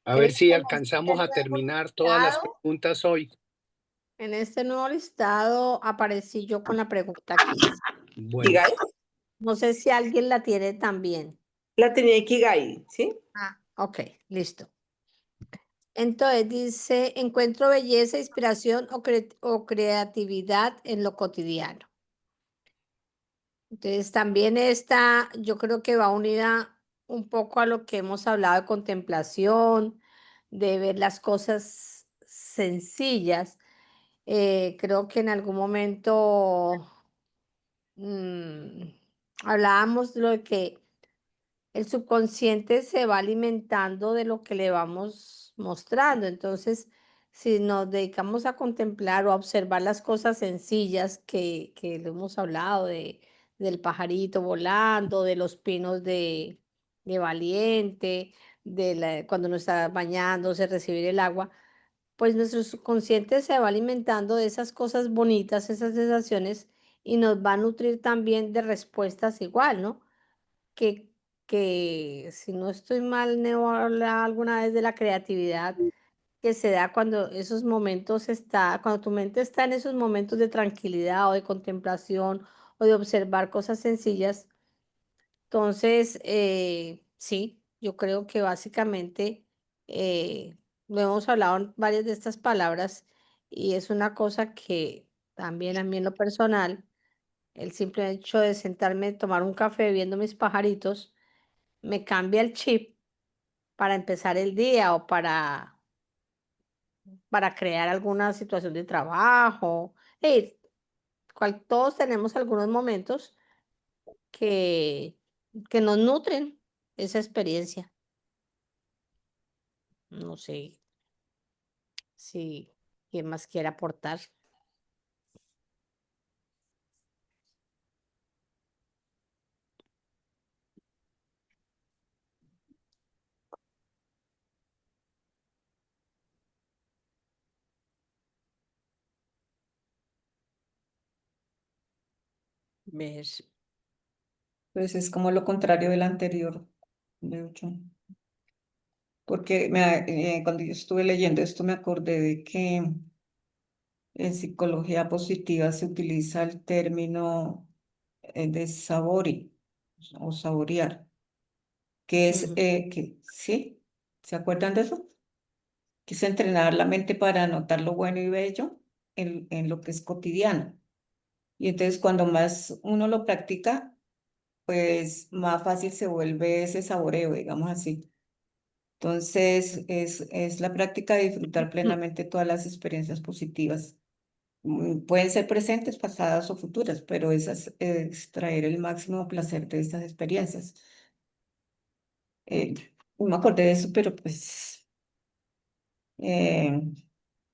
A ver si alcanzamos a terminar todas las preguntas hoy. En este nuevo listado aparecí yo con la pregunta 15. Bueno, Ikigai. No sé si alguien la tiene también. La tenía Ikigai, ¿sí? Ok, listo. Entonces dice, encuentro belleza, inspiración o creatividad en lo cotidiano. Entonces también esta, yo creo que va unida un poco a lo que hemos hablado de contemplación, de ver las cosas sencillas. Creo que en algún momento hablábamos de lo de que el subconsciente se va alimentando de lo que le vamos mostrando. Entonces, si nos dedicamos a contemplar o a observar las cosas sencillas que lo hemos hablado, del pajarito volando, de los pinos de Valiente, cuando uno está bañándose, recibir el agua, pues nuestro subconsciente se va alimentando de esas cosas bonitas, esas sensaciones, y nos va a nutrir también de respuestas igual, ¿no? Que, que si no estoy mal, Neo habla alguna vez de la creatividad que se da cuando esos momentos cuando tu mente está en esos momentos de tranquilidad o de contemplación o de observar cosas sencillas. Entonces, sí, yo creo que básicamente lo hemos hablado en varias de estas palabras y es una cosa que también a mí en lo personal, el simple hecho de sentarme, tomar un café viendo mis pajaritos, me cambia el chip para empezar el día o para crear alguna situación de trabajo. Todos tenemos algunos momentos que, que nos nutren esa experiencia. No sé si quién más quiere aportar. Ver. Pues es como lo contrario del anterior, de hecho. Porque cuando yo estuve leyendo esto me acordé de que en psicología positiva se utiliza el término de sabori o saborear, que es Ujú. que sí, ¿se acuerdan de eso? Que es entrenar la mente para notar lo bueno y bello en lo que es cotidiano. Y entonces cuando más uno lo practica, pues más fácil se vuelve ese saboreo, digamos así. Entonces es la práctica de disfrutar plenamente todas las experiencias positivas. Pueden ser presentes, pasadas o futuras, pero es extraer el máximo placer de estas experiencias. No me acordé de eso, pero pues eh,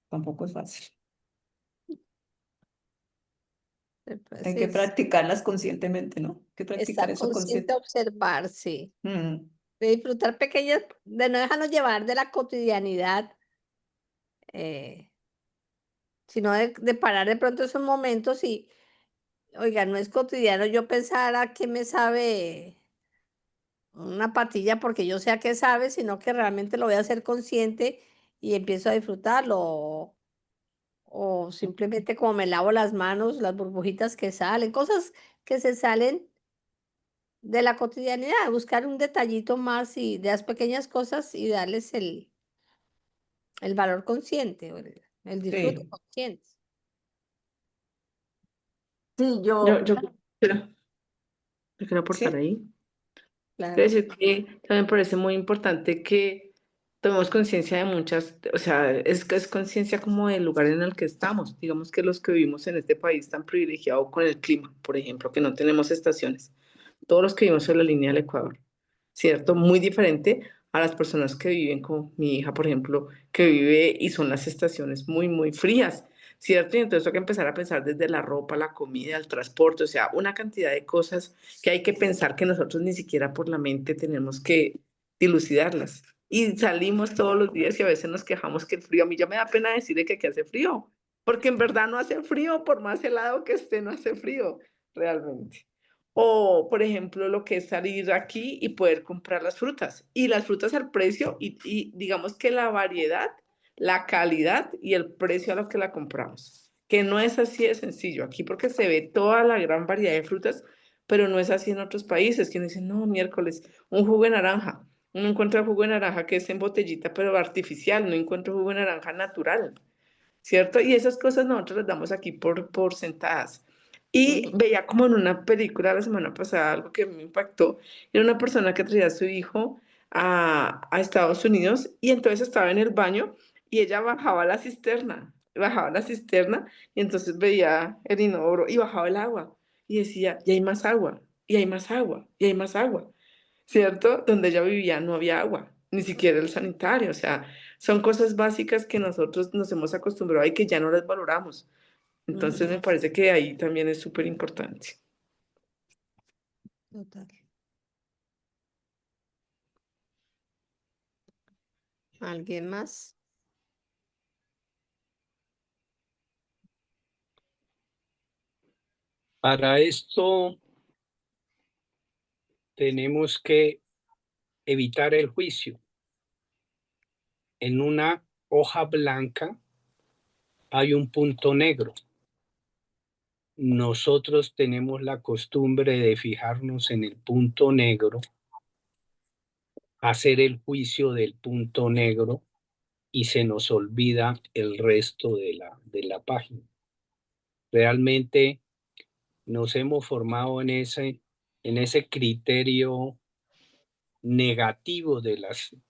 tampoco es fácil. Pues Hay sí, que practicarlas conscientemente, ¿no? Hay que practicar estar eso consciente, consciente. observar, sí. Mm, De disfrutar pequeñas, de no dejarnos llevar de la cotidianidad, eh, sino de parar de pronto esos momentos y, oiga, no es cotidiano yo pensar a qué me sabe una patilla porque yo sé a qué sabe, sino que realmente lo voy a hacer consciente y empiezo a disfrutarlo. O simplemente como me lavo las manos, las burbujitas que salen, cosas que se salen de la cotidianidad, buscar un detallito más y de las pequeñas cosas y darles el valor consciente, o el disfrute sí, consciente. Sí, Yo quiero aportar sí, ahí. Quiero Claro. decir que también me parece muy importante que tomemos conciencia de muchas, o sea, es conciencia como del lugar en el que estamos. Digamos que los que vivimos en este país tan privilegiado con el clima, por ejemplo, que no tenemos estaciones, todos los que vivimos en la línea del Ecuador, ¿cierto? Muy diferente a las personas que viven, como mi hija, por ejemplo, que vive y son las estaciones muy, muy frías, ¿cierto? Y entonces hay que empezar a pensar desde la ropa, la comida, el transporte, o sea, una cantidad de cosas que hay que pensar que nosotros ni siquiera por la mente tenemos que dilucidarlas. Y salimos todos los días y a veces nos quejamos que el frío, a mí ya me da pena decirle que aquí hace frío, porque en verdad no hace frío, por más helado que esté, no hace frío realmente. O, por ejemplo, lo que es salir aquí y poder comprar las frutas. Y las frutas al precio y digamos que la variedad, la calidad y el precio a lo que la compramos. Que no es así de sencillo aquí porque se ve toda la gran variedad de frutas, pero no es así en otros países que dicen, no, miércoles, un jugo de naranja, Uno encuentra jugo de naranja que es en botellita, pero artificial, no encuentro jugo de naranja natural, ¿cierto? Y esas cosas nosotros las damos aquí por sentadas. Y veía como en una película la semana pasada algo que me impactó. Era una persona que traía a su hijo a Estados Unidos y entonces estaba en el baño y ella bajaba la cisterna y entonces veía el inodoro y bajaba el agua y decía, y hay más agua, y hay más agua, y hay más agua. ¿Cierto? Donde ella vivía no había agua, ni siquiera el sanitario, o sea, son cosas básicas que nosotros nos hemos acostumbrado y que ya no las valoramos. Entonces me parece que ahí también es súper importante. Total. ¿Alguien más? Para esto tenemos que evitar el juicio. En una hoja blanca hay un punto negro. Nosotros tenemos la costumbre de fijarnos en el punto negro, hacer el juicio del punto negro y se nos olvida el resto de la página. Realmente nos hemos formado en ese criterio negativo de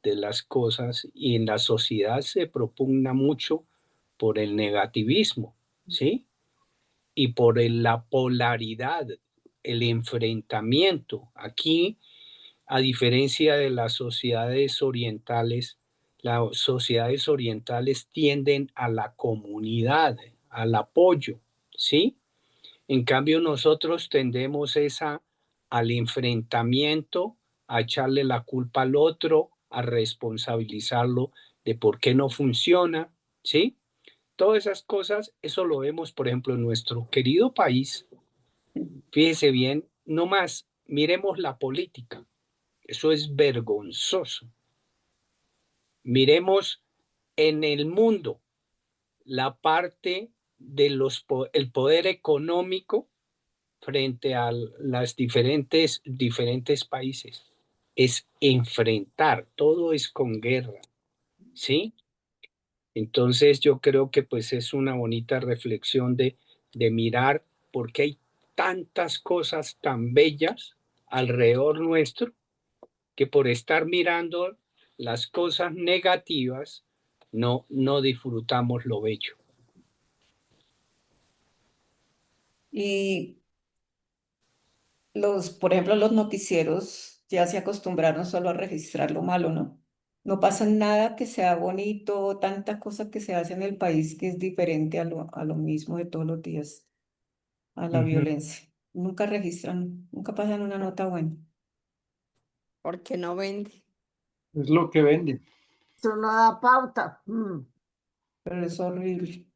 las cosas y en la sociedad se propugna mucho por el negativismo, ¿sí? Y por la polaridad, el enfrentamiento. Aquí, a diferencia de las sociedades orientales tienden a la comunidad, al apoyo, ¿sí? En cambio, nosotros tendemos al enfrentamiento, a echarle la culpa al otro, a responsabilizarlo de por qué no funciona, ¿sí? Todas esas cosas, eso lo vemos, por ejemplo, en nuestro querido país. Fíjese bien, no más, miremos la política. Eso es vergonzoso. Miremos en el mundo la parte el poder económico frente a las diferentes países. Es enfrentar, todo es con guerra, ¿sí? Entonces yo creo que pues es una bonita reflexión de mirar por qué hay tantas cosas tan bellas alrededor nuestro que por estar mirando las cosas negativas no disfrutamos lo bello. Y por ejemplo, los noticieros ya se acostumbraron solo a registrar lo malo, ¿no? No pasa nada que sea bonito, tanta cosa que se hace en el país que es diferente a lo mismo de todos los días, a la violencia. Nunca registran, nunca pasan una nota buena, Porque no vende. Es lo que venden. Eso no da pauta. pero es horrible.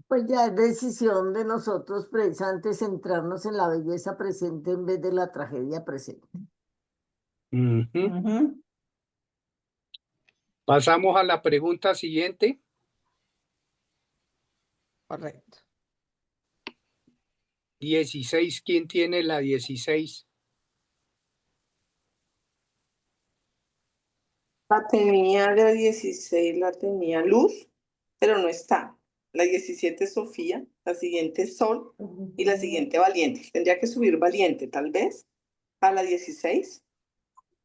Pues ya es decisión de nosotros precisamente centrarnos en la belleza presente en vez de la tragedia presente. Ujú. Pasamos a la pregunta siguiente. Correcto. 16, ¿quién tiene la 16? La tenía la 16, la tenía Luz, pero no está. La 17 es Sofía, la siguiente es Sol y la siguiente Valiente. Tendría que subir Valiente, tal vez, a la 16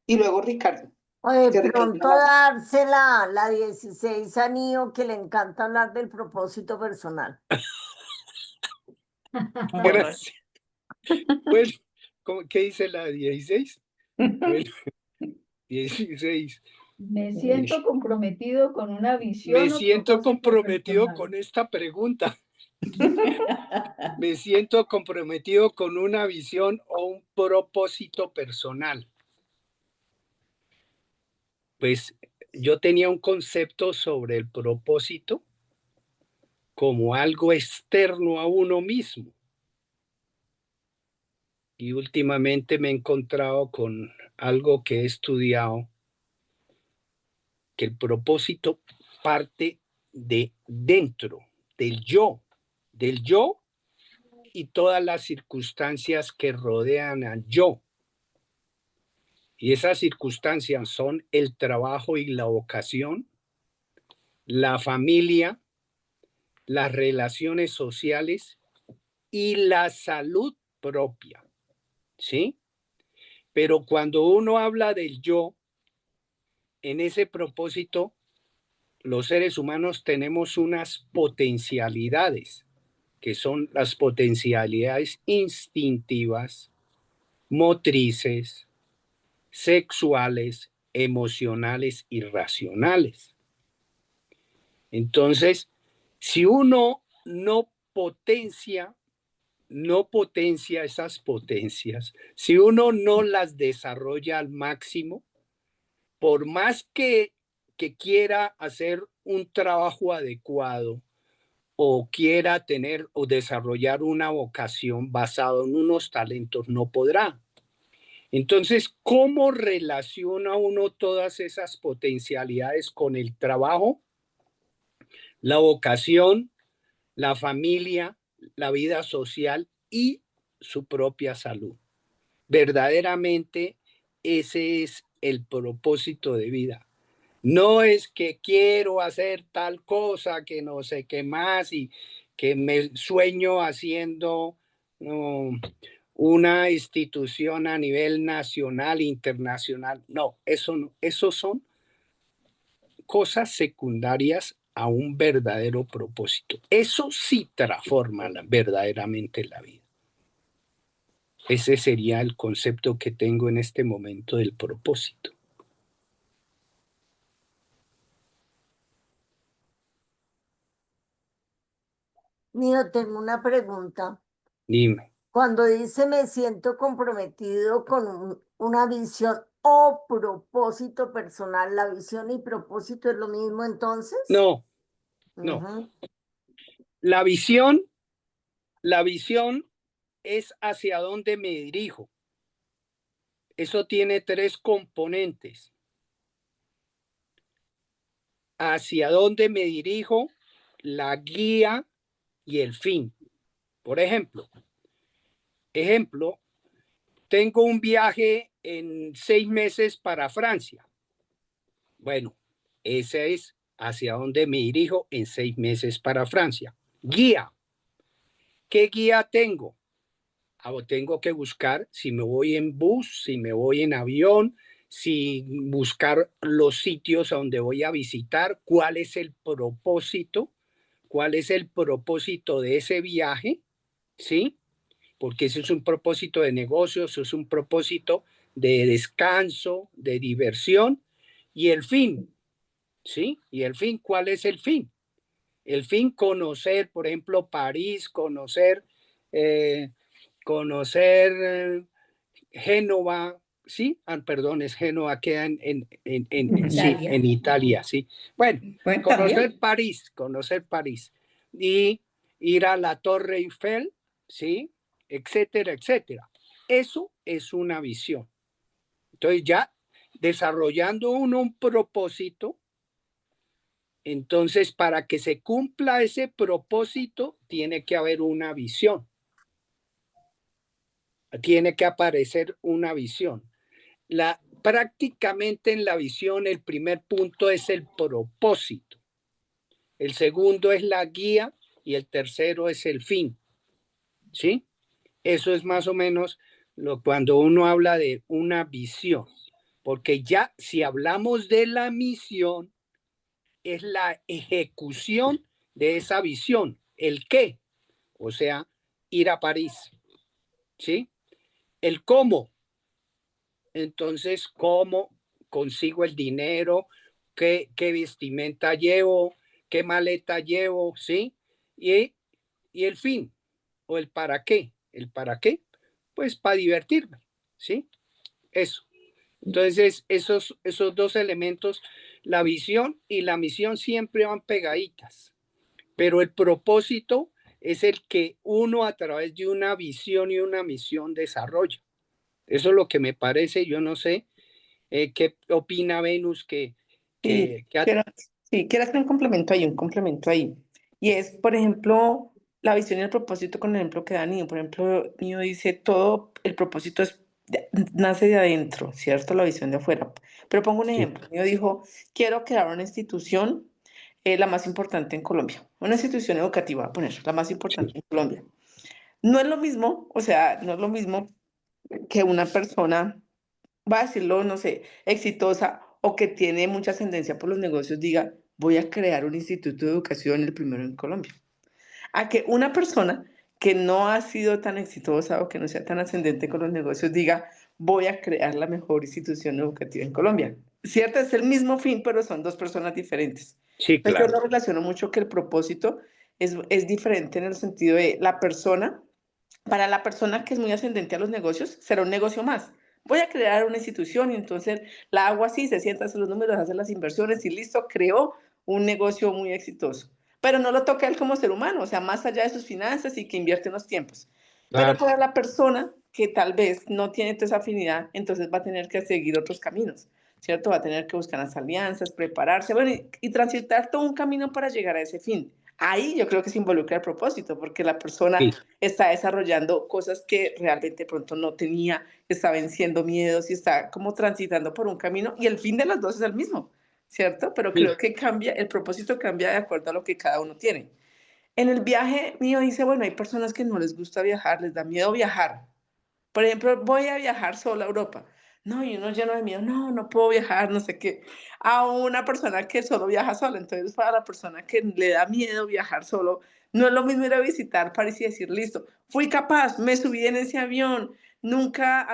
y luego Ricardo. O de Que Ricardo pronto dársela la 16 a Nio, que le encanta hablar del propósito personal. Gracias. Bueno, ¿qué dice la 16? Bueno, 16. Me siento comprometido con una visión Me o siento propósito comprometido personal. con esta pregunta. Me siento comprometido con una visión o un propósito personal. Pues yo tenía un concepto sobre el propósito como algo externo a uno mismo. Y últimamente me he encontrado con algo que he estudiado, que el propósito parte de dentro, del yo y todas las circunstancias que rodean al yo. Y esas circunstancias son el trabajo y la vocación, la familia, las relaciones sociales y la salud propia, ¿sí? Pero cuando uno habla del yo, en ese propósito, los seres humanos tenemos unas potencialidades, que son las potencialidades instintivas, motrices, sexuales, emocionales y racionales. Entonces, si uno no potencia esas potencias, si uno no las desarrolla al máximo, por más que quiera hacer un trabajo adecuado o quiera tener o desarrollar una vocación basado en unos talentos, no podrá. Entonces, ¿cómo relaciona uno todas esas potencialidades con el trabajo, la vocación, la familia, la vida social y su propia salud? Verdaderamente ese es el propósito de vida. No es que quiero hacer tal cosa, que no sé qué más y que me sueño haciendo una institución a nivel nacional, internacional. No, eso no, eso son cosas secundarias a un verdadero propósito. Eso sí transforma verdaderamente la vida. Ese sería el concepto que tengo en este momento del propósito. Nino, tengo una pregunta. Dime. Cuando dice me siento comprometido con una visión o propósito personal, ¿la visión y propósito es lo mismo entonces? No, no. Ujú. La visión es hacia dónde me dirijo. Eso tiene tres componentes. Hacia dónde me dirijo, la guía y el fin. Por ejemplo, tengo un viaje en 6 meses para Francia. Bueno, ese es hacia dónde me dirijo en 6 meses para Francia. Guía. ¿Qué guía tengo? Tengo que buscar si me voy en bus, si me voy en avión, si buscar los sitios a donde voy a visitar, cuál es el propósito de ese viaje, ¿sí? Porque ese es un propósito de negocio, eso es un propósito de descanso, de diversión, y el fin, ¿sí? Y el fin, ¿cuál es el fin? El fin, conocer, por ejemplo, París, conocer Génova, ¿sí? Perdón, es Génova, queda Italia. en Italia, ¿sí? Bueno, Bueno, conocer también. París y ir a la Torre Eiffel, ¿sí? Etcétera, etcétera. Eso es una visión. Entonces ya desarrollando uno un propósito, entonces para que se cumpla ese propósito tiene que haber una visión. Tiene que aparecer una visión. Prácticamente en la visión el primer punto es el propósito, el segundo es la guía y el tercero es el fin, ¿sí? Eso es más o menos cuando uno habla de una visión, porque ya si hablamos de la misión, es la ejecución de esa visión, el qué, o sea, ir a París, ¿sí? El cómo. Entonces, ¿cómo consigo el dinero? ¿Qué vestimenta llevo? ¿Qué maleta llevo? ¿Sí? Y el fin, o el para qué. ¿El para qué? Pues para divertirme, ¿sí? Eso. Entonces, esos dos elementos, la visión y la misión siempre van pegaditas, pero el propósito es el que uno a través de una visión y una misión desarrolla. Eso es lo que me parece, yo no sé. ¿Qué opina Venus? Sí, quiero hacer un complemento ahí. Y es, por ejemplo, la visión y el propósito con el ejemplo que da Niño. Por ejemplo, Niño dice, todo el propósito es nace de adentro, ¿cierto? La visión de afuera. Pero pongo un Sí, ejemplo. Yo dijo, quiero crear una institución, la más importante en Colombia. Una institución educativa, voy a poner, la más importante sí, en Colombia. No es lo mismo, o sea, no es lo mismo que una persona, va a decirlo, no sé, exitosa o que tiene mucha ascendencia por los negocios, diga, voy a crear un instituto de educación, el primero en Colombia. A que una persona que no ha sido tan exitosa o que no sea tan ascendente con los negocios diga, voy a crear la mejor institución educativa en Colombia. Cierto, es el mismo fin, pero son dos personas diferentes. sí, Entonces yo claro. lo relaciono mucho que el propósito es diferente en el sentido de la persona, para la persona que es muy ascendente a los negocios, será un negocio más. Voy a crear una institución y entonces la hago así, se sienta, hace los números, hace las inversiones y listo, creó un negocio muy exitoso. Pero no lo toca él como ser humano, o sea, más allá de sus finanzas y que invierte unos tiempos. Pero Claro. para la persona que tal vez no tiene toda esa afinidad, entonces va a tener que seguir otros caminos, ¿cierto? Va a tener que buscar las alianzas, prepararse, bueno, y transitar todo un camino para llegar a ese fin. Ahí yo creo que se involucra el propósito, porque la persona Sí, está desarrollando cosas que realmente de pronto no tenía, está venciendo miedos y está como transitando por un camino y el fin de las dos es el mismo, ¿cierto? Pero sí. creo que cambia, el propósito cambia de acuerdo a lo que cada uno tiene. En el viaje mío dice, bueno, hay personas que no les gusta viajar, les da miedo viajar. Por ejemplo, voy a viajar sola a Europa. No, y uno lleno de miedo, no, no puedo viajar, no sé qué. A una persona que solo viaja sola. Entonces, para la persona que le da miedo viajar solo, no es lo mismo ir a visitar París y decir, listo, fui capaz, me subí en ese avión, nunca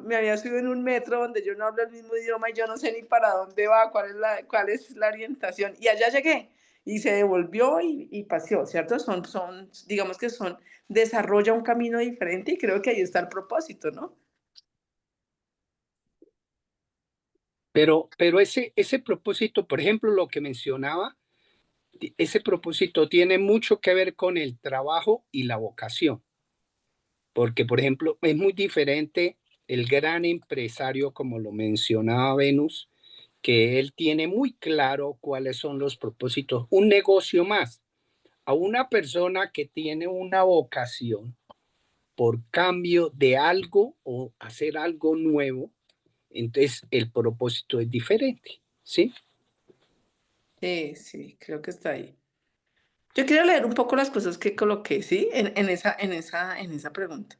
me había subido en un metro donde yo no hablo el mismo idioma y yo no sé ni para dónde va, cuál es la orientación. Y allá llegué y se devolvió y paseó, ¿cierto? Digamos que son desarrolla un camino diferente y creo que ahí está el propósito, ¿no? Pero ese propósito, por ejemplo, lo que mencionaba, ese propósito tiene mucho que ver con el trabajo y la vocación. Porque, por ejemplo, es muy diferente el gran empresario, como lo mencionaba Venus, que él tiene muy claro cuáles son los propósitos, un negocio más, a una persona que tiene una vocación por cambio de algo o hacer algo nuevo, entonces el propósito es diferente, ¿sí? Sí, sí, creo que está ahí. Yo quiero leer un poco las cosas que coloqué, ¿sí? En esa pregunta.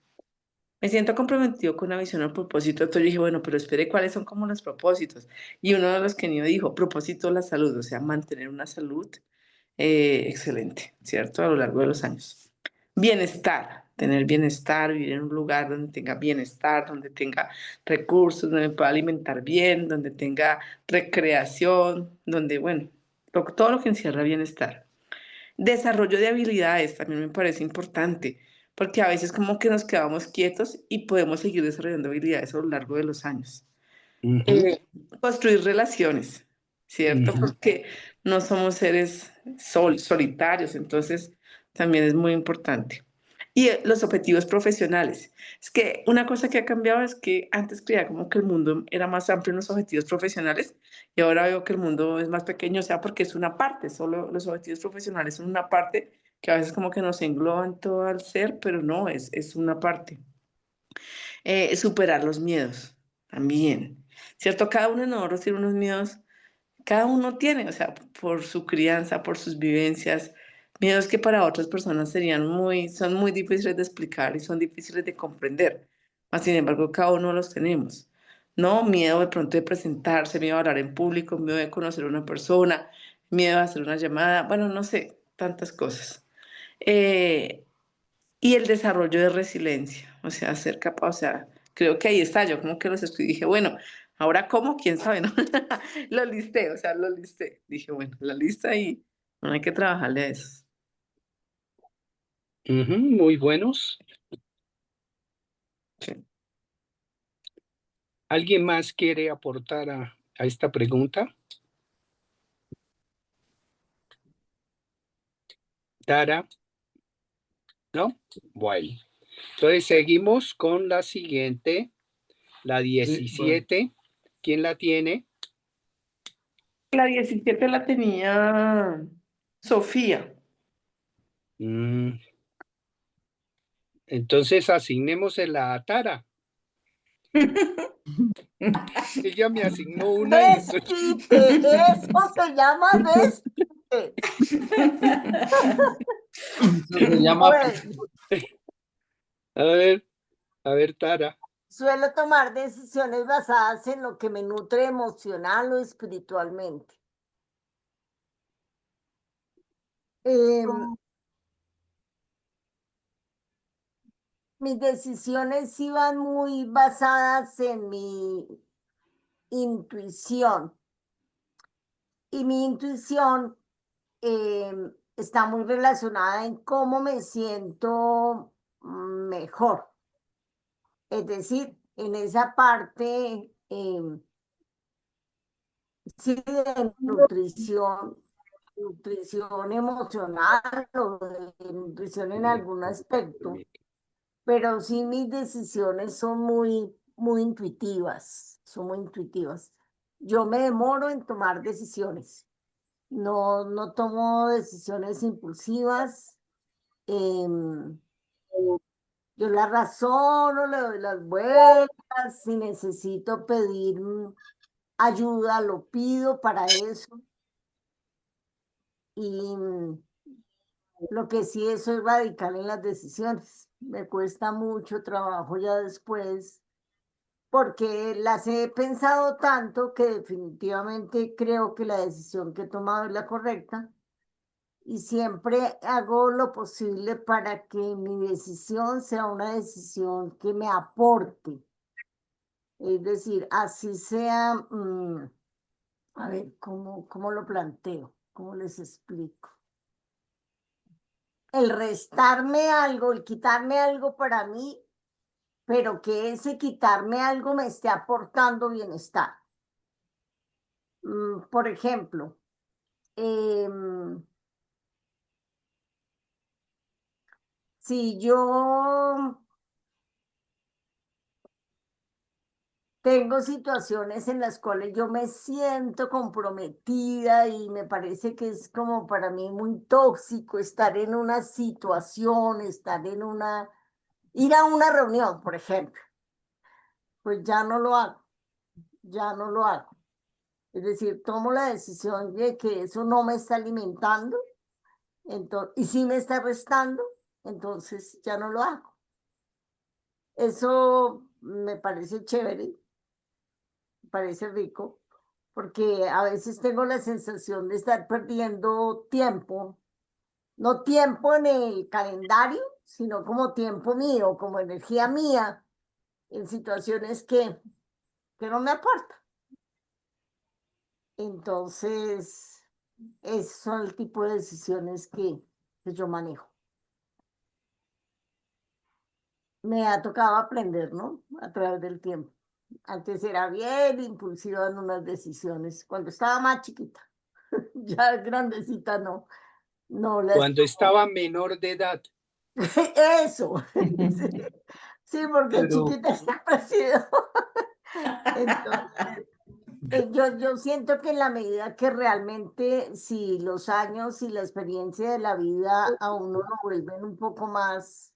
Me siento comprometido con una visión o propósito. Entonces yo dije, bueno, pero espere, ¿cuáles son como los propósitos? Y uno de los que Nio dijo, propósito la salud, o sea, mantener una salud excelente, ¿cierto? A lo largo de los años. Bienestar, tener bienestar, vivir en un lugar donde tenga bienestar, donde tenga recursos, donde me pueda alimentar bien, donde tenga recreación, donde, bueno, todo lo que encierra bienestar. Desarrollo de habilidades también me parece importante, porque a veces como que nos quedamos quietos y podemos seguir desarrollando habilidades a lo largo de los años. Ujú, Eh, construir relaciones, ¿cierto? ujú. Porque no somos seres solitarios, entonces también es muy importante. Y los objetivos profesionales. Es que una cosa que ha cambiado es que antes creía como que el mundo era más amplio en los objetivos profesionales y ahora veo que el mundo es más pequeño, o sea, porque es una parte, solo los objetivos profesionales son una parte que a veces como que nos engloban todo al ser, pero no, es una parte. Superar los miedos también, ¿cierto? Cada uno de nosotros tiene unos miedos, cada uno tiene, o sea, por su crianza, por sus vivencias, miedos que para otras personas son muy difíciles de explicar y son difíciles de comprender, mas sin embargo cada uno los tenemos, ¿no? Miedo de pronto de presentarse, miedo a hablar en público, miedo de conocer a una persona, miedo a hacer una llamada, bueno, no sé, tantas cosas. Eh, y el desarrollo de resiliencia, o sea, ser capaz, o sea, creo que ahí está, yo como que los escribí, dije, bueno, ahora cómo, quién sabe, ¿no? Lo listé, o sea, lo listé. Dije, bueno, la lista y no hay que trabajarle a eso. Ujú, muy buenos. Sí. ¿Alguien más quiere aportar a esta pregunta? Tara, ¿no? Bueno, entonces seguimos con la siguiente, la Sí, bueno. 17. ¿Quién la tiene? La 17 la tenía Sofía. Entonces asignemos a Tara. Ella me asignó una y soy... Desquite, eso se llama desquite. Eso se llama Bueno, a ver, Tara. suelo tomar decisiones basadas en lo que me nutre emocional o espiritualmente. Mis decisiones iban muy basadas en mi intuición. Y mi intuición está muy relacionada en cómo me siento mejor. Es decir, en esa parte sí de nutrición emocional o de nutrición en algún aspecto, pero sí mis decisiones son muy intuitivas, son muy intuitivas. Yo me demoro en tomar decisiones. No tomo decisiones impulsivas. Yo la razono, le doy las vueltas. Si necesito pedir ayuda, lo pido para eso. Y lo que sí es soy radical en las decisiones. Me cuesta mucho trabajo ya después, porque las he pensado tanto que definitivamente creo que la decisión que he tomado es la correcta. Y siempre hago lo posible para que mi decisión sea una decisión que me aporte. Es decir, así sea, a ver, ¿cómo lo planteo? ¿Cómo les explico? El restarme algo, el quitarme algo para mí, pero que ese quitarme algo me esté aportando bienestar. Por ejemplo, si yo tengo situaciones en las cuales yo me siento comprometida y me parece que es como para mí muy tóxico estar en una situación, ir a una reunión, por ejemplo, pues ya no lo hago, ya no lo hago. Es decir, tomo la decisión de que eso no me está alimentando, entonces, y si me está restando, entonces ya no lo hago. Eso me parece chévere, me parece rico, porque a veces tengo la sensación de estar perdiendo tiempo, no tiempo en el calendario, sino como tiempo mío, como energía mía, en situaciones que no me aportan. Entonces, esos son el tipo de decisiones que yo manejo. Me ha tocado aprender, ¿no? A través del tiempo. Antes era bien impulsiva en unas decisiones, cuando estaba más chiquita. Ya grandecita no. No las Cuando estaba menor de edad. Eso. Sí, sí, porque pero chiquita siempre ha sido. Entonces, yo siento que en la medida que realmente, si los años y la experiencia de la vida a uno lo vuelven un poco más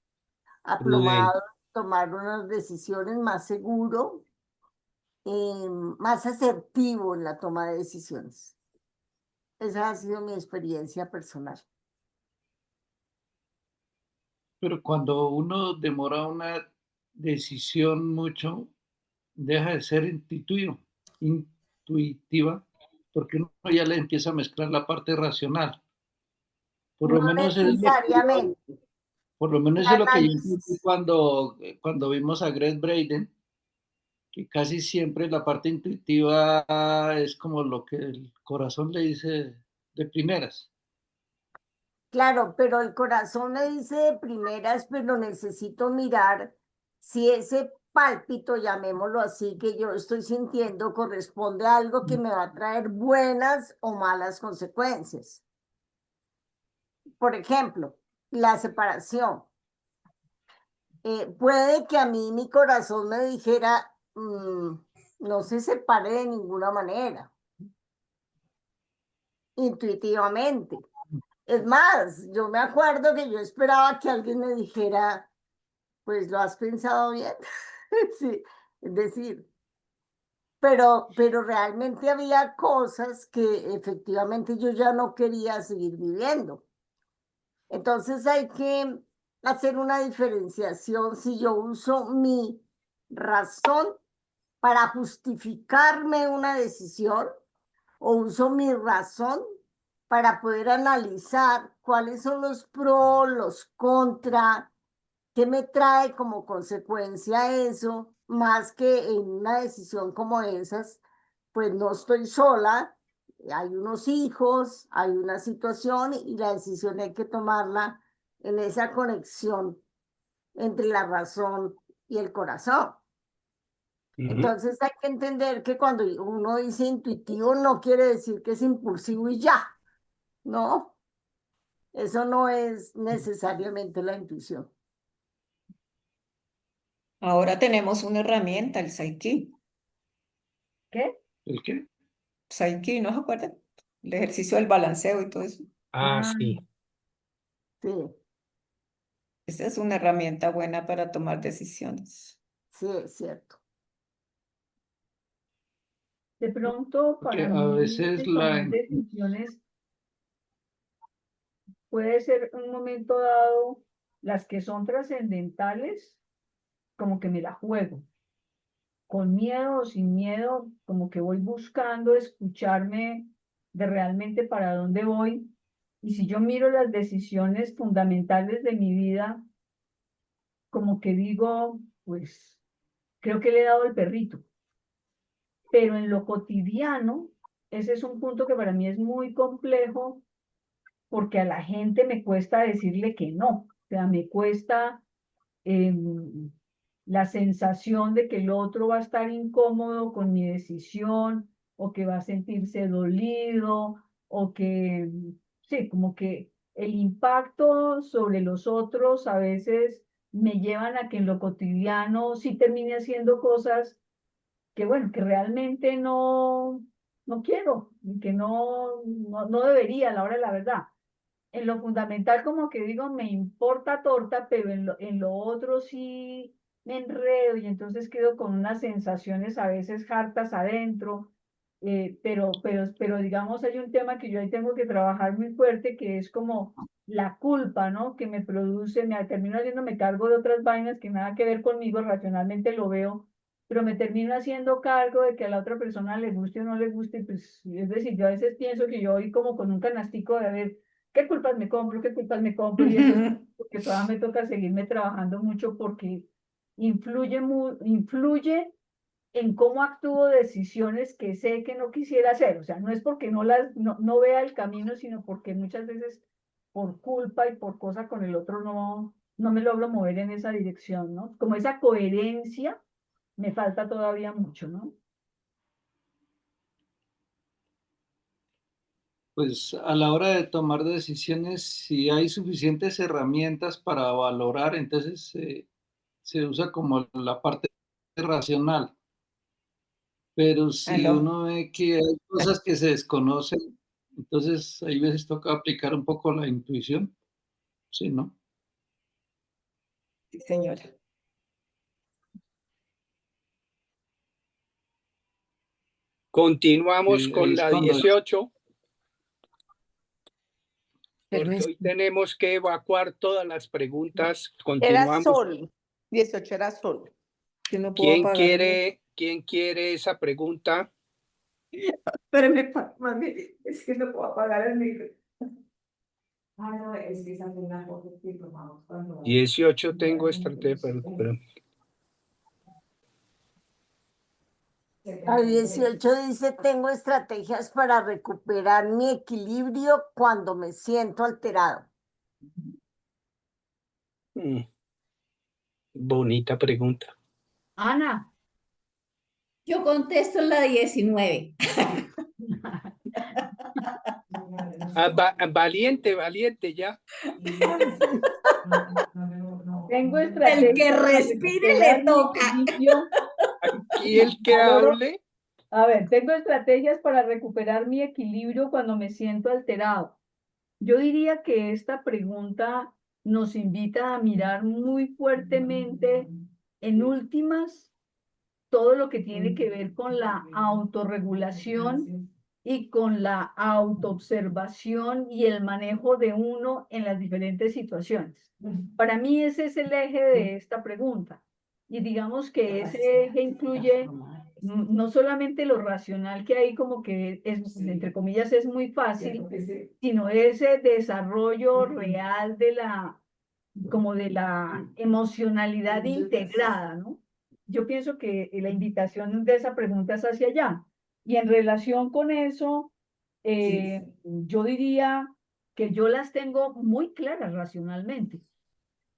Prudente. aplomado, tomar unas decisiones más seguro, más asertivo en la toma de decisiones. Esa ha sido mi experiencia personal. Pero cuando uno demora una decisión mucho, deja de ser intuitiva, porque uno ya le empieza a mezclar la parte racional. Por lo No menos es lo que yo, necesariamente. por lo menos El eso es lo que yo entendí análisis. cuando vimos a Greg Braden, que casi siempre la parte intuitiva es como lo que el corazón le dice de primeras. Claro, pero el corazón me dice de primeras, pero necesito mirar si ese pálpito, llamémoslo así, que yo estoy sintiendo corresponde a algo que me va a traer buenas o malas consecuencias. Por ejemplo, la separación. Puede que a mí mi corazón me dijera, no se separe de ninguna manera, intuitivamente. Es más, yo me acuerdo que yo esperaba que alguien me dijera, pues lo has pensado bien. Sí, Es decir, pero realmente había cosas que efectivamente yo ya no quería seguir viviendo. Entonces hay que hacer una diferenciación si yo uso mi razón para justificarme una decisión o uso mi razón para poder analizar cuáles son los pros, los contra, qué me trae como consecuencia eso, más que en una decisión como esas, pues no estoy sola, hay unos hijos, hay una situación y la decisión hay que tomarla en esa conexión entre la razón y el corazón. Entonces hay que entender que cuando uno dice intuitivo no quiere decir que es impulsivo y ya, ¿no? Eso no es necesariamente la intuición. Ahora tenemos una herramienta, el Psyche. ¿Qué? ¿El qué? Psyche, ¿no se acuerdan? El ejercicio del balanceo y todo eso. Ah, sí. Sí, Esa es una herramienta buena para tomar decisiones. sí, es cierto. De pronto, Porque para a mí, veces de tomar decisiones puede ser un momento dado, las que son trascendentales, como que me la juego. Con miedo o sin miedo, como que voy buscando escucharme de realmente para dónde voy. Y si yo miro las decisiones fundamentales de mi vida, como que digo, pues creo que le he dado el perrito. Pero en lo cotidiano, ese es un punto que para mí es muy complejo porque a la gente me cuesta decirle que no. O sea, me cuesta la sensación de que el otro va a estar incómodo con mi decisión o que va a sentirse dolido o que, sí, como que el impacto sobre los otros a veces me llevan a que en lo cotidiano sí termine haciendo cosas que, bueno, que realmente no quiero y que no debería a la hora de la verdad. En lo fundamental, como que digo, me importa torta, pero en lo otro sí me enredo y entonces quedo con unas sensaciones a veces hartas adentro. Pero digamos, hay un tema que yo ahí tengo que trabajar muy fuerte, que es como la culpa, ¿no? Que me produce, me termino haciéndome cargo de otras vainas que nada que ver conmigo, racionalmente lo veo, pero me termino haciendo cargo de que a la otra persona le guste o no le guste, pues, es decir, yo a veces pienso que yo voy como con un canastico de a ver, ¿qué culpas me compro? ¿Qué culpas me compro? Y entonces, porque todavía me toca seguirme trabajando mucho porque influye en cómo actúo decisiones que sé que no quisiera hacer. O sea, no es porque no vea el camino, sino porque muchas veces por culpa y por cosa con el otro no me logro mover en esa dirección, ¿no? Como esa coherencia me falta todavía mucho, ¿no? Pues a la hora de tomar decisiones, si hay suficientes herramientas para valorar, entonces se usa como la parte racional. Pero si Aló. uno ve que hay cosas que se desconocen, entonces hay veces toca aplicar un poco la intuición. Sí, ¿no? Sí, señora. Continuamos Ahí con es la cuando 18, porque Permiso. hoy tenemos que evacuar todas las preguntas. Era Continuamos. sol. 18 era sol. Yo no puedo apagar ¿Quién quiere esa pregunta? Espérame, mami, es que no puedo apagar el micro. Ah, no, es que esa fue una foto que tomamos cuando... 18 tengo estrategia, pero A 18 dice, tengo estrategias para recuperar mi equilibrio cuando me siento alterado. Bonita pregunta. Ana, yo contesto la 19. Valiente, valiente ya. tengo El estrategia que para respire recuperar le mi toca. equilibrio. Aquí el que hable. A ver, tengo estrategias para recuperar mi equilibrio cuando me siento alterado. Yo diría que esta pregunta nos invita a mirar muy fuertemente, en últimas, todo lo que tiene que ver con la autorregulación y con la autoobservación y el manejo de uno en las diferentes situaciones. Para mí ese es el eje de esta pregunta. Y digamos que ese eje incluye no solamente lo racional que hay como que es, entre comillas, es muy fácil, sino ese desarrollo real de como de la emocionalidad integrada, ¿no? Yo pienso que la invitación de esa pregunta es hacia allá. Y en relación con eso, yo diría que yo las tengo muy claras racionalmente,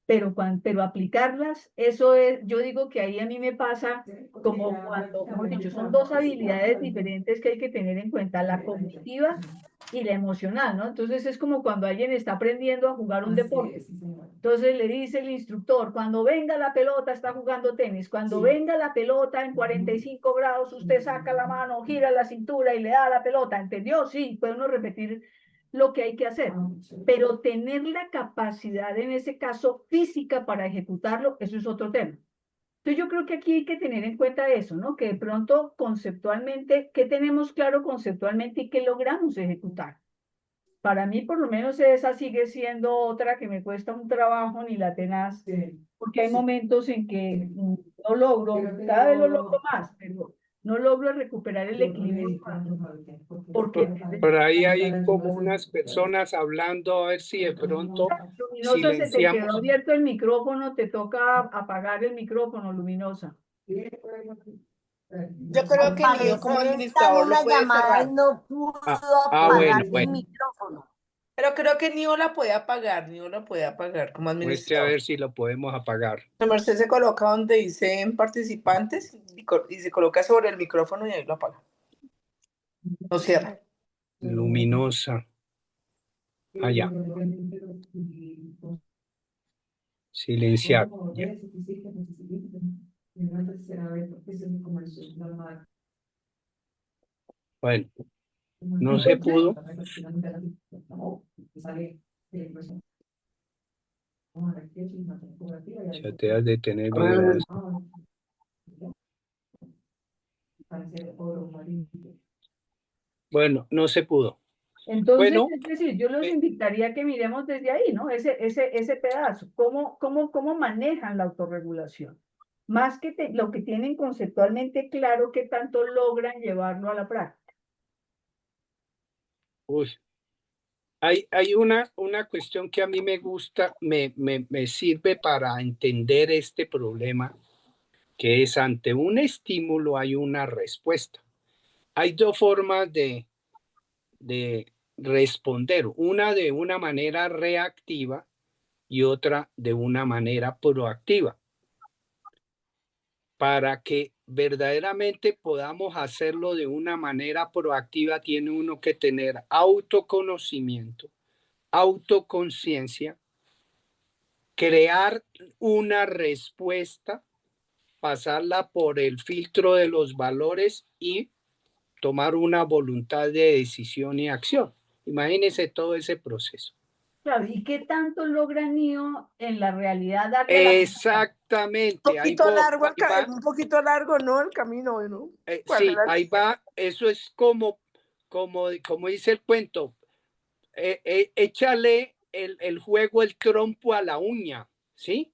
pero aplicarlas, eso es, yo digo que ahí a mí me pasa como cuando, mejor dicho, son dos habilidades diferentes que hay que tener en cuenta, la cognitiva y la emocional, ¿no? Entonces es como cuando alguien está aprendiendo a jugar un deporte. Entonces le dice el instructor, cuando venga la pelota, está jugando tenis, cuando venga la pelota en 45 grados, usted saca la mano, gira la cintura y le da la pelota, ¿entendió? Sí, puede uno repetir lo que hay que hacer, pero tener la capacidad, en ese caso, física para ejecutarlo, eso es otro tema. Entonces yo creo que aquí hay que tener en cuenta eso, ¿no? Que de pronto conceptualmente, ¿qué tenemos claro conceptualmente y qué logramos ejecutar? Para mí, por lo menos, esa sigue siendo otra que me cuesta un trabajo ni la tenaz, porque hay momentos en que no logro, cada vez lo logro más, pero no logro recuperar el equilibrio. Porque Por ahí hay como unas personas hablando, a ver si de pronto Luminosa, se te quedó silenciamos. abierto el micrófono, te toca apagar el micrófono, Luminosa. Yo creo que Nio Parece como está en administrador lo una puede llamada y cerrar. no pudo Bueno, apagar el bueno. micrófono. Pero creo que Nio la puede apagar, Nio la puede apagar como Muestre a administrador. ver si lo podemos apagar. La Merced se coloca donde dicen participantes y se coloca sobre el micrófono y ahí lo apaga. Lo cierra. Luminosa. Allá. Silenciar. Ya. Bueno, no se pudo. Ya te has de tener video. Bueno, no se pudo. Entonces, Bueno, es decir, yo los invitaría a que miremos desde ahí, ¿no? Ese pedazo, cómo manejan la autorregulación. Más que lo que tienen conceptualmente claro, qué tanto logran llevarlo a la práctica. uy, hay una cuestión que a mí me gusta, me sirve para entender este problema, que es ante un estímulo hay una respuesta. Hay dos formas de responder, una de una manera reactiva y otra de una manera proactiva. Para que verdaderamente podamos hacerlo de una manera proactiva, tiene uno que tener autoconocimiento, autoconciencia, crear una respuesta, pasarla por el filtro de los valores y tomar una voluntad de decisión y acción. Imagínense todo ese proceso. Claro, ¿y qué tanto logra Nio en la realidad darle la Exactamente. Un poquito largo, ¿no? El camino, ¿no? Sí, ahí va. Eso es como dice el cuento. Échale el juego, el trompo a la uña, ¿sí?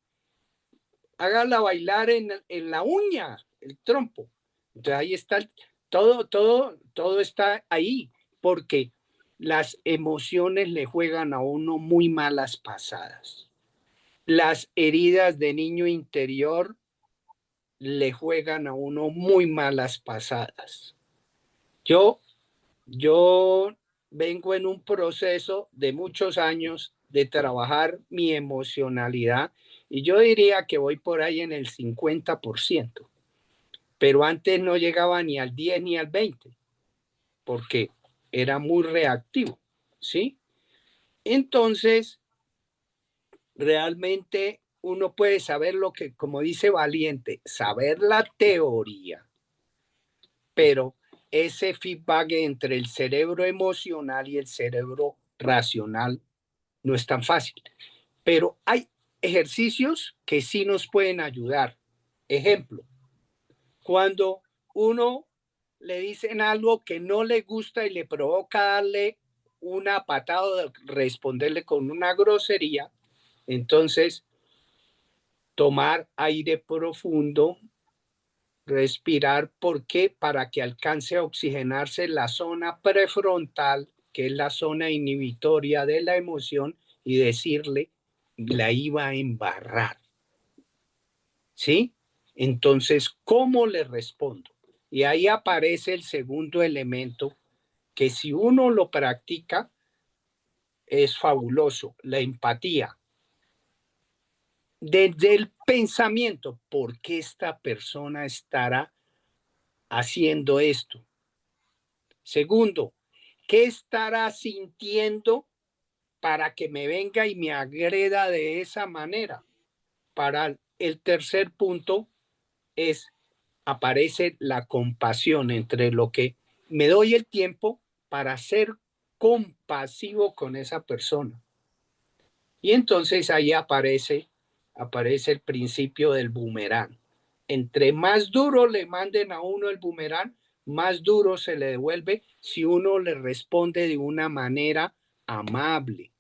Hágala bailar en la uña, el trompo. Entonces ahí está, todo está ahí, porque las emociones le juegan a uno muy malas pasadas. Las heridas de niño interior le juegan a uno muy malas pasadas. Yo vengo en un proceso de muchos años de trabajar mi emocionalidad y yo diría que voy por ahí en el 50%, pero antes no llegaba ni al 10 ni al 20, porque era muy reactivo, ¿sí? Entonces, realmente uno puede saber lo que, como dice Valiente, saber la teoría, pero ese feedback entre el cerebro emocional y el cerebro racional no es tan fácil. Pero hay ejercicios que sí nos pueden ayudar. Ejemplo, Cuando uno le dicen algo que no le gusta y le provoca darle una patada o responderle con una grosería, entonces tomar aire profundo, respirar, ¿por qué? Para que alcance a oxigenarse la zona prefrontal, que es la zona inhibitoria de la emoción, y decirle, la iba a embarrar. ¿Sí? Entonces, ¿cómo le respondo? Y ahí aparece el segundo elemento, que si uno lo practica, es fabuloso, la empatía. Desde el pensamiento, ¿por qué esta persona estará haciendo esto? Segundo, ¿qué estará sintiendo para que me venga y me agreda de esa manera? Para el tercer punto aparece la compasión, entre lo que me doy el tiempo para ser compasivo con esa persona. Y entonces ahí aparece el principio del boomerang. Entre más duro le manden a uno el boomerang, más duro se le devuelve si uno le responde de una manera amable.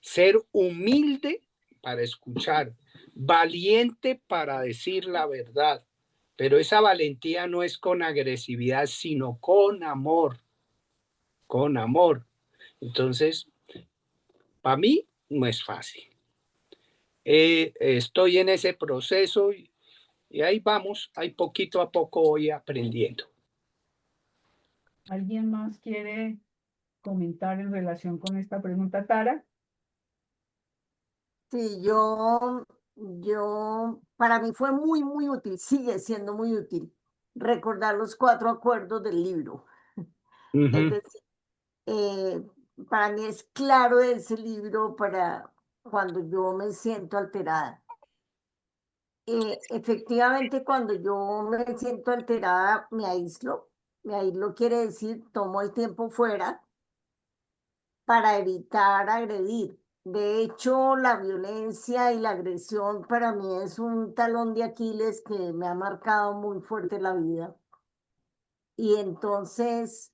Ser humilde para escuchar, valiente para decir la verdad. Pero esa valentía no es con agresividad, sino con amor. Con amor. Entonces, para mí no es fácil. Estoy en ese proceso y ahí vamos, ahí poquito a poco voy aprendiendo. ¿Alguien más quiere comentar en relación con esta pregunta, Tara? Sí, para mí fue muy, muy útil, sigue siendo muy útil recordar los 4 acuerdos del libro. Es decir, para mí es claro ese libro para cuando yo me siento alterada. Efectivamente, cuando yo me siento alterada, me aíslo. Me aíslo quiere decir, tomo el tiempo fuera para evitar agredir. De hecho, la violencia y la agresión para mí es un talón de Aquiles que me ha marcado muy fuerte la vida. Y entonces,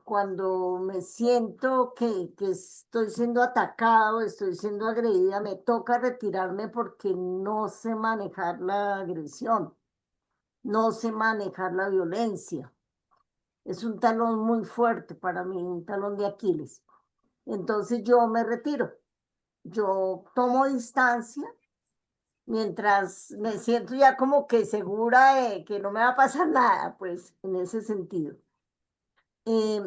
cuando me siento que estoy siendo atacado, estoy siendo agredida, me toca retirarme porque no sé manejar la agresión, no sé manejar la violencia. Es un talón muy fuerte para mí, un talón de Aquiles. Entonces yo me retiro, yo tomo distancia mientras me siento ya como que segura de que no me va a pasar nada, pues en ese sentido. Y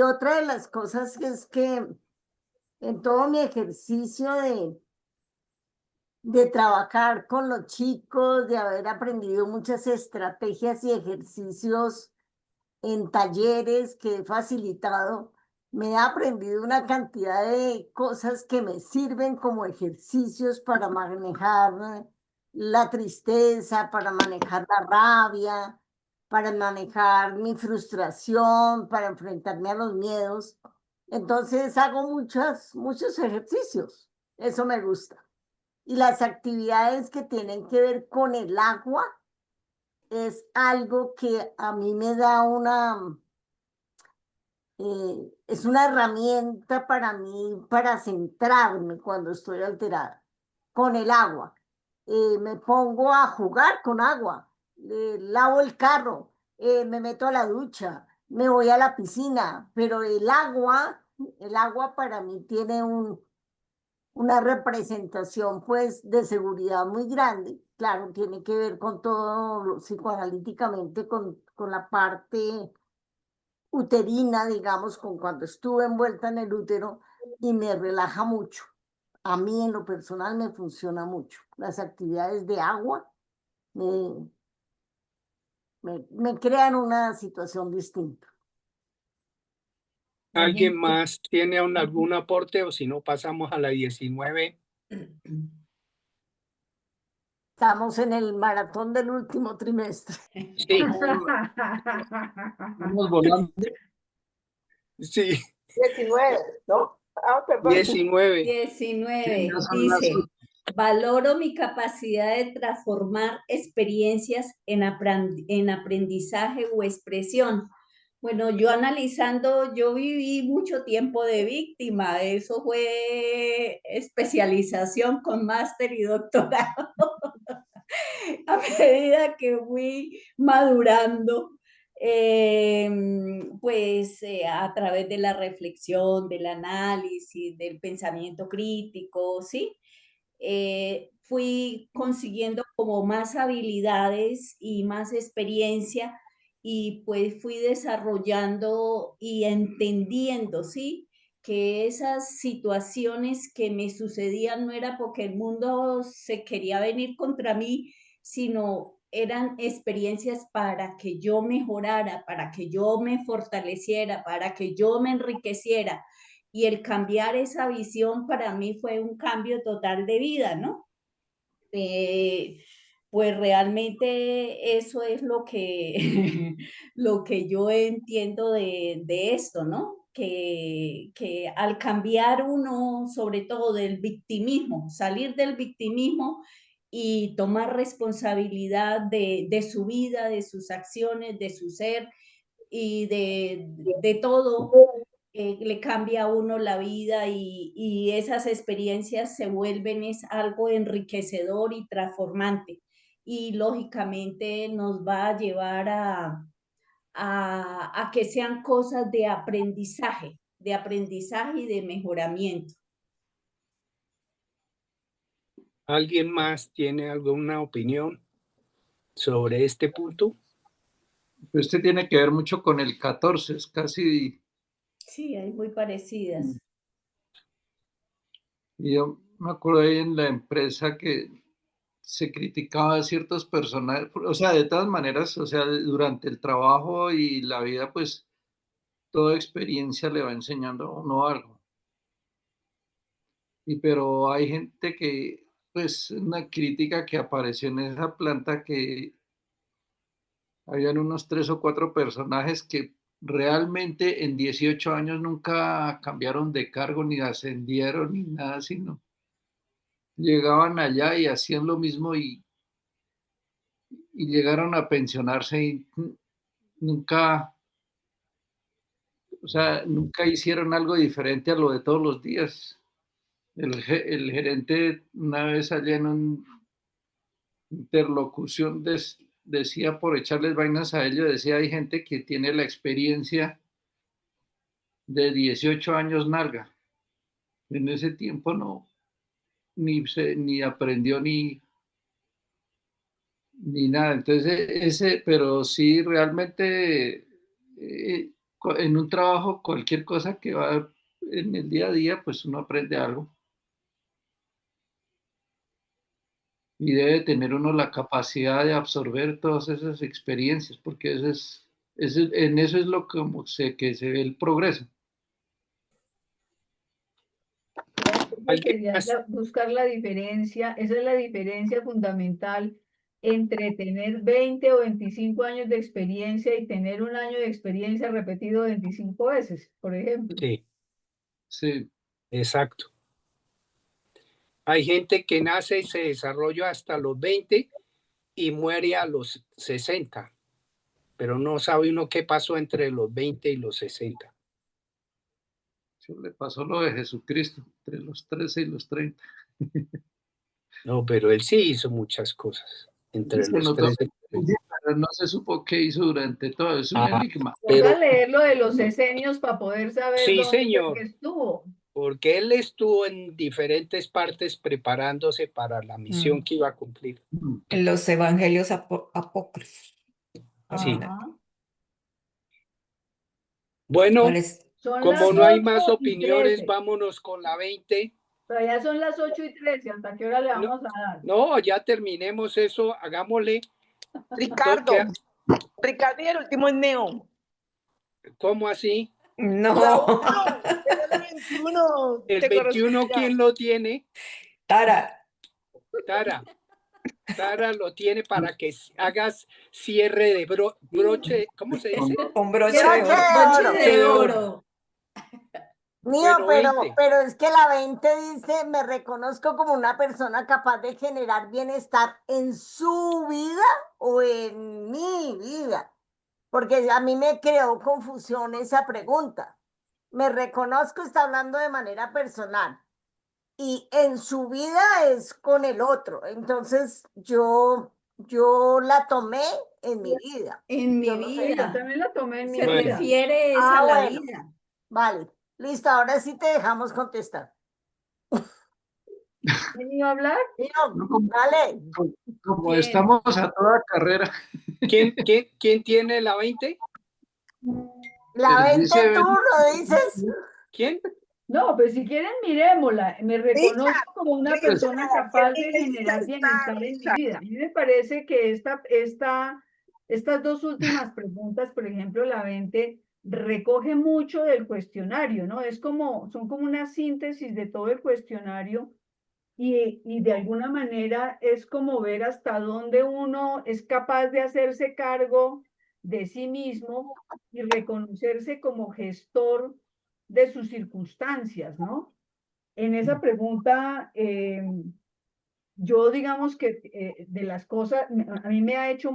otra de las cosas es que en todo mi ejercicio de trabajar con los chicos, de haber aprendido muchas estrategias y ejercicios en talleres que he facilitado, me he aprendido una cantidad de cosas que me sirven como ejercicios para manejar la tristeza, para manejar la rabia, para manejar mi frustración, para enfrentarme a los miedos. Entonces hago muchos ejercicios. Eso me gusta. Y las actividades que tienen que ver con el agua es algo que a mí me da es una herramienta para mí para centrarme cuando estoy alterada. Con el agua. Me pongo a jugar con agua, lavo el carro, me meto a la ducha, me voy a la piscina, pero el agua para mí tiene una representación pues de seguridad muy grande. Claro, tiene que ver con todo psicoanalíticamente, con la parte uterina, digamos, con cuando estuve envuelta en el útero y me relaja mucho. A mí en lo personal me funciona mucho. Las actividades de agua me crean una situación distinta. ¿Alguien más tiene algún aporte o si no pasamos a la 19? Estamos en el maratón del último trimestre. Sí, Vamos volando. sí, 19, ¿no? Ah, perdón. 19. 19, Ya son las dice, Valoro mi capacidad de transformar experiencias en aprendizaje o expresión. Bueno, yo analizando, yo viví mucho tiempo de víctima, eso fue especialización con máster y doctorado. A medida que fui madurando, a través de la reflexión, del análisis, del pensamiento crítico, ¿sí? Fui consiguiendo como más habilidades y más experiencia y pues fui desarrollando y entendiendo, ¿sí? Que esas situaciones que me sucedían no era porque el mundo se quería venir contra mí, sino eran experiencias para que yo mejorara, para que yo me fortaleciera, para que yo me enriqueciera. Y el cambiar esa visión para mí fue un cambio total de vida, ¿no? Pues realmente eso es lo que, lo que yo entiendo de esto, ¿no? Que al cambiar uno, sobre todo del victimismo, salir del victimismo y tomar responsabilidad de su vida, de sus acciones, de su ser y de todo, le cambia a uno la vida y esas experiencias se vuelven es algo enriquecedor y transformante y lógicamente nos va a llevar a que sean cosas de aprendizaje y de mejoramiento. ¿Alguien más tiene alguna opinión sobre este punto? Este tiene que ver mucho con el 14, es casi... Sí, hay muy parecidas. Y yo me acuerdo ahí en la empresa que se criticaba a ciertos personajes, o sea, de todas maneras, o sea, durante el trabajo y la vida, pues toda experiencia le va enseñando a uno algo. Pero hay gente que, pues, una crítica que apareció en esa planta que habían unos 3 o 4 personajes que realmente en 18 años nunca cambiaron de cargo, ni ascendieron, ni nada, sino llegaban allá y hacían lo mismo y llegaron a pensionarse y nunca, o sea, nunca hicieron algo diferente a lo de todos los días. El gerente una vez allá en una interlocución decía, por echarles vainas a ellos, decía, hay gente que tiene la experiencia de 18 años nalga. En ese tiempo no, ni aprendió ni nada. Entonces, pero sí, realmente en un trabajo, cualquier cosa que va en el día a día, pues uno aprende algo. Y debe tener uno la capacidad de absorber todas esas experiencias, porque en eso es lo que se ve el progreso. Sería buscar la diferencia, esa es la diferencia fundamental entre tener 20 o 25 años de experiencia y tener un año de experiencia repetido 25 veces, por ejemplo. Sí, Sí, exacto. Hay gente que nace y se desarrolla hasta los 20 y muere a los 60, pero no sabe uno qué pasó entre los 20 y los 60. eso le pasó lo de Jesucristo, entre los 13 y los 30. No, pero él sí hizo muchas cosas entre Es que los no, 13 pero no se supo qué hizo durante todo, es un enigma. pero Toca leer lo de los esenios para poder saber sí, dónde fue señor, que estuvo. porque él estuvo en diferentes partes preparándose para la misión que iba a cumplir. En los evangelios apócrifos. Sí. Ajá. Bueno, ¿Cuáles? Son como las no hay más 8:13. opiniones, vámonos con la 20. Todavía son las 8:13. ¿Hasta qué hora le No, vamos a dar? no, ya terminemos eso, hagámosle. Ricardo, Ricardo y el último es Neo. ¿Cómo así? La No. 1, era la 21. ¿El Te 21 correspondía. quién lo tiene? Tara. Tara. Tara lo tiene para que hagas cierre de broche, ¿cómo se dice? Con broche de oro. Broche de oro. Mío, Pero pero, 20. pero es que la 20 dice, me reconozco como una persona capaz de generar bienestar en su vida o en mi vida. Porque a mí me creó confusión esa pregunta. Me reconozco, está hablando de manera personal. Y en su vida es con el otro. Entonces yo la tomé en mi vida. En mi Yo no sé. Sí, yo vida. también la tomé en mi Se Bueno. vida. refiere es a la Bueno, vida. vale. Listo, ahora sí te dejamos contestar. ¿Quién iba a hablar? Mío, No, dale. como ¿Quién? estamos a toda carrera, ¿Quién tiene la 20? La pues 20 dice, tú lo dices. ¿Quién? No, pues si quieren miremosla. Me reconozco como una Richard, persona capaz de generar bienestar en mi vida. A mí me parece que estas dos últimas preguntas, por ejemplo, la 20, recoge mucho del cuestionario, ¿no? Son como una síntesis de todo el cuestionario y de alguna manera es como ver hasta dónde uno es capaz de hacerse cargo de sí mismo y reconocerse como gestor de sus circunstancias, ¿no? En esa pregunta, yo digamos que de las cosas, a mí me ha hecho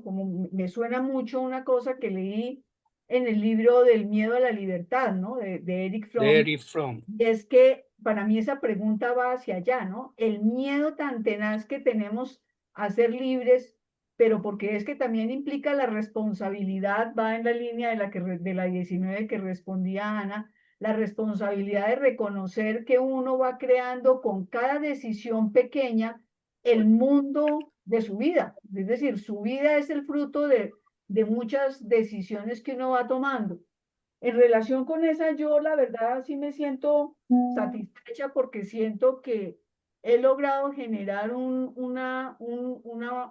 como me suena mucho una cosa que leí en el libro del miedo a la libertad, ¿no? De Eric Fromm. Very from. Y es que para mí esa pregunta va hacia allá, ¿no? El miedo tan tenaz que tenemos a ser libres, pero porque es que también implica la responsabilidad, va en la línea de la 19 que respondía Ana, la responsabilidad de reconocer que uno va creando con cada decisión pequeña el mundo de su vida. Es decir, su vida es el fruto de muchas decisiones que uno va tomando. En relación con esa, yo la verdad sí me siento satisfecha porque siento que he logrado generar un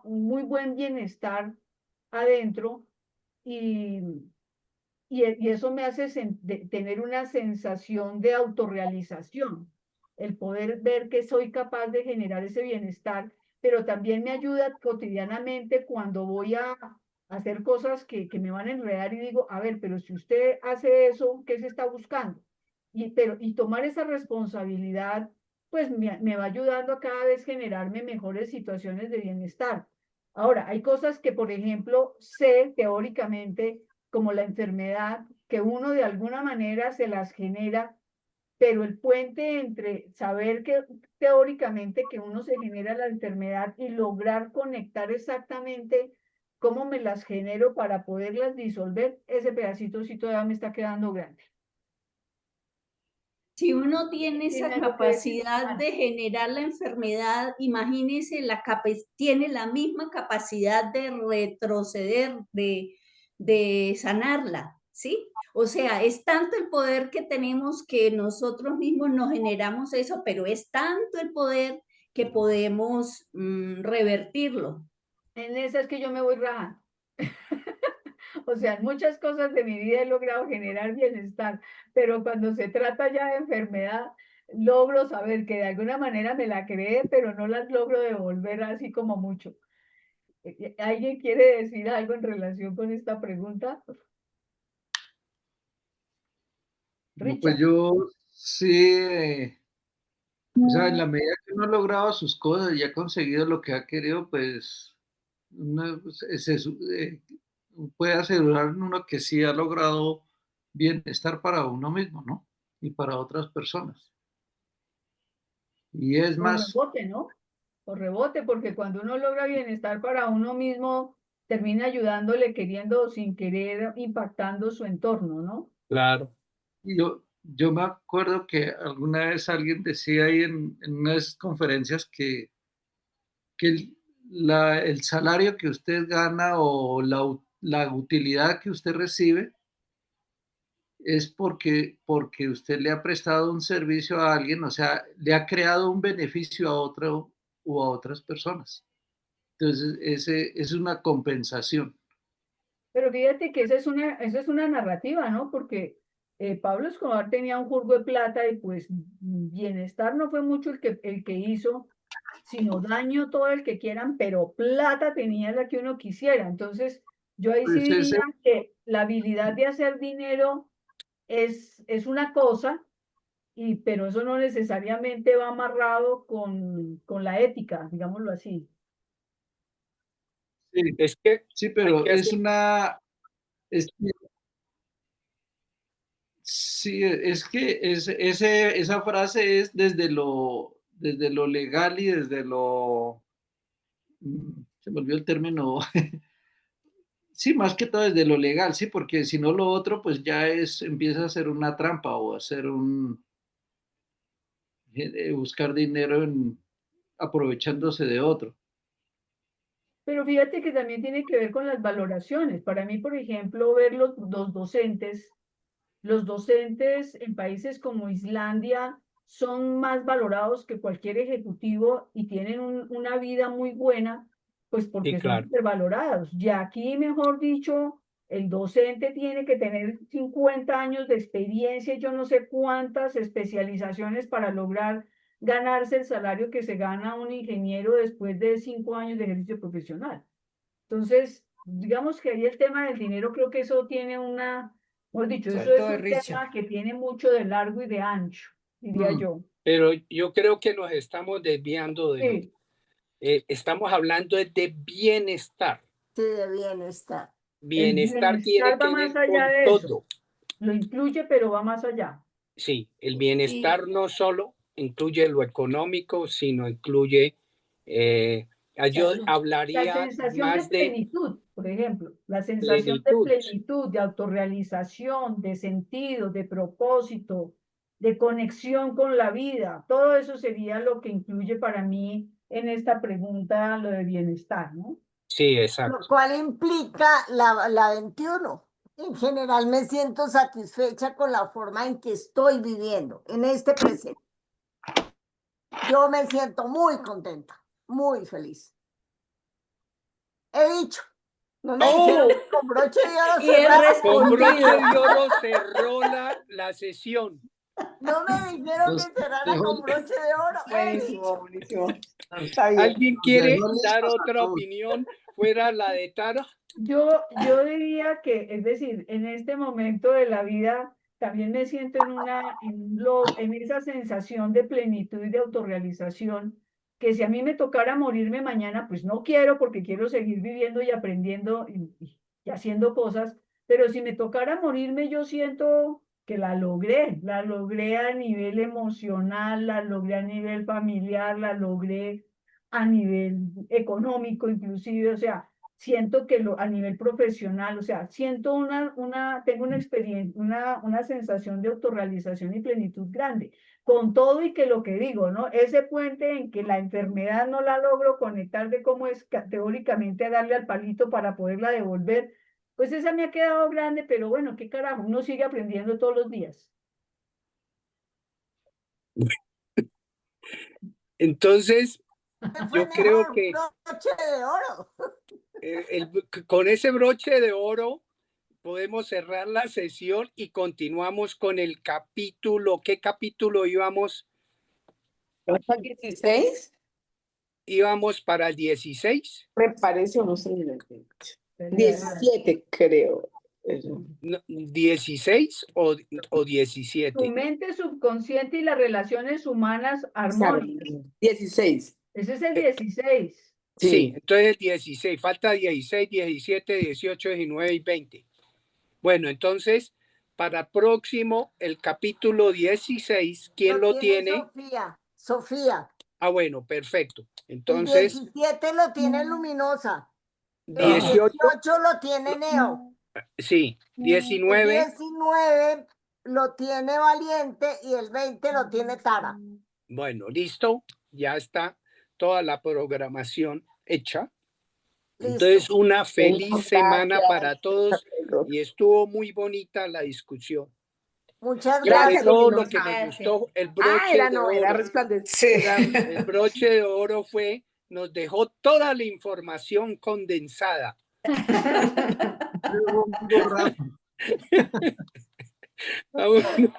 muy buen bienestar adentro y, y eso me hace tener una sensación de autorrealización, el poder ver que soy capaz de generar ese bienestar, pero también me ayuda cotidianamente cuando voy a hacer cosas que me van a enredar y digo, a ver, pero si usted hace eso, ¿qué se está buscando? Y tomar esa responsabilidad, pues me va ayudando a cada vez generarme mejores situaciones de bienestar. Ahora, hay cosas que, por ejemplo, sé teóricamente como la enfermedad, que uno de alguna manera se las genera, pero el puente entre saber que teóricamente que uno se genera la enfermedad y lograr conectar exactamente cómo me las genero para poderlas disolver, ese pedacito sí todavía me está quedando grande. Si uno tiene esa ¿Tiene algo que decir? capacidad de generar la enfermedad, imagínese, tiene la misma capacidad de retroceder, de sanarla, ¿sí? O sea, es tanto el poder que tenemos que nosotros mismos nos generamos eso, pero es tanto el poder que podemos revertirlo. En esa es que yo me voy rajando. O sea, en muchas cosas de mi vida he logrado generar bienestar, pero cuando se trata ya de enfermedad, logro saber que de alguna manera me la creé, pero no las logro devolver así como mucho. ¿Alguien quiere decir algo en relación con esta pregunta? no, pues Richard. yo sí, o sea, en la medida que uno ha logrado sus cosas y ha conseguido lo que ha querido, pues uno puede asegurar uno que sí ha logrado bienestar para uno mismo, ¿no? Y para otras personas. Y es Por más, rebote, ¿no? Por rebote, porque cuando uno logra bienestar para uno mismo, termina ayudándole, queriendo o sin querer, impactando su entorno, ¿no? Claro. yo me acuerdo que alguna vez alguien decía ahí en unas conferencias que el salario que usted gana o la utilidad que usted recibe es porque usted le ha prestado un servicio a alguien, o sea, le ha creado un beneficio a otro o a otras personas. Entonces, ese es una compensación. Pero fíjate que esa es una narrativa, ¿no? Porque Pablo Escobar tenía un jurgo de plata y pues bienestar no fue mucho el que hizo, sino daño todo el que quieran, pero plata tenía la que uno quisiera. Entonces, yo ahí sí Pues ese, diría que la habilidad de hacer dinero es una cosa, pero eso no necesariamente va amarrado con la ética, digámoslo así. Sí, Es que sí, hay pero que es hacer, una, es, sí, es que esa frase es desde lo legal y desde lo, se me olvidó el término, sí, más que todo desde lo legal, sí, porque si no lo otro, pues ya empieza a ser una trampa o a ser buscar dinero aprovechándose de otro. Pero fíjate que también tiene que ver con las valoraciones. Para mí, por ejemplo, ver los docentes en países como Islandia son más valorados que cualquier ejecutivo y tienen una vida muy buena, pues sí, porque son claro, supervalorados. Y aquí, mejor dicho, el docente tiene que tener 50 años de experiencia y yo no sé cuántas especializaciones para lograr ganarse el salario que se gana un ingeniero después de 5 años de ejercicio profesional. Entonces, digamos que ahí el tema del dinero, creo que eso tiene mejor dicho, eso es Salto de un Richo. tema que tiene mucho de largo y de ancho, diría yo. pero yo creo que nos estamos desviando de Sí, estamos hablando de bienestar. Sí, de bienestar. el Bienestar tiene bienestar va que más ver allá con de eso. todo. Lo incluye, pero va más allá. Sí, el Y bienestar no solo incluye lo económico, sino incluye, yo salud. La hablaría sensación de más de plenitud, por ejemplo, la sensación de plenitud. plenitud, de autorrealización, de sentido, de propósito, de conexión con la vida, todo eso sería lo que incluye para mí en esta pregunta lo de bienestar, ¿no? Sí, Lo exacto. cual implica la 21. En general me siento satisfecha con la forma en que estoy viviendo en este presente. Yo me siento muy contenta, muy feliz. He dicho, no me dijeron que con broche de oro Y he cerrara. Con broche respondido. de oro cerró la sesión. No me dijeron Nos que cerrara dejó, con broche de oro. He dicho. Buenísimo, buenísimo. Está bien. ¿Alguien nos quiere dejó dar listos a otra todos. opinión fuera la de Tara? Yo diría que, es decir, en este momento de la vida también me siento en esa sensación de plenitud y de autorrealización, que si a mí me tocara morirme mañana, pues no quiero porque quiero seguir viviendo y aprendiendo y haciendo cosas, pero si me tocara morirme, yo siento que la logré a nivel emocional, la logré a nivel familiar, la logré a nivel económico inclusive, o sea, siento que a nivel profesional, o sea, siento tengo una experiencia, una sensación de autorrealización y plenitud grande, con todo y que lo que digo, ¿no? Ese puente en que la enfermedad no la logro conectar de cómo es teóricamente darle al palito para poderla devolver, pues esa me ha quedado grande, pero bueno, qué carajo, uno sigue aprendiendo todos los días. Entonces, Fue yo creo mejor que broche de oro. con ese broche de oro podemos cerrar la sesión y continuamos con el capítulo. ¿Qué capítulo íbamos? ¿Hasta 16? Íbamos para el 16, Me parece, o no sé. Sería 17, creo. Eso. 16 o tu 17. mente subconsciente y las relaciones humanas armónicas. 16. Ese es el 16. Sí, Sí. entonces el 16, falta 16, 17, 18, 19 y 20. Bueno, entonces, para próximo, el capítulo 16, ¿quién lo tiene? Sofía. Ah, bueno, perfecto. El Entonces, 17 lo tiene Luminosa. El 18, 18 lo tiene Neo. sí, El 19, 19 lo tiene Valiente y el 20 lo tiene Tara. bueno, listo, ya está toda la programación hecha. Entonces, Listo. una feliz Bueno, semana gracias. para todos y estuvo muy bonita la discusión. Muchas Sobre Gracias, todo gracias. lo que me Gracias. gustó, el Ah, broche era de no, era oro. resplandeciente. Sí. El broche de oro nos dejó toda la información condensada. Segundo rato. Ah, bueno.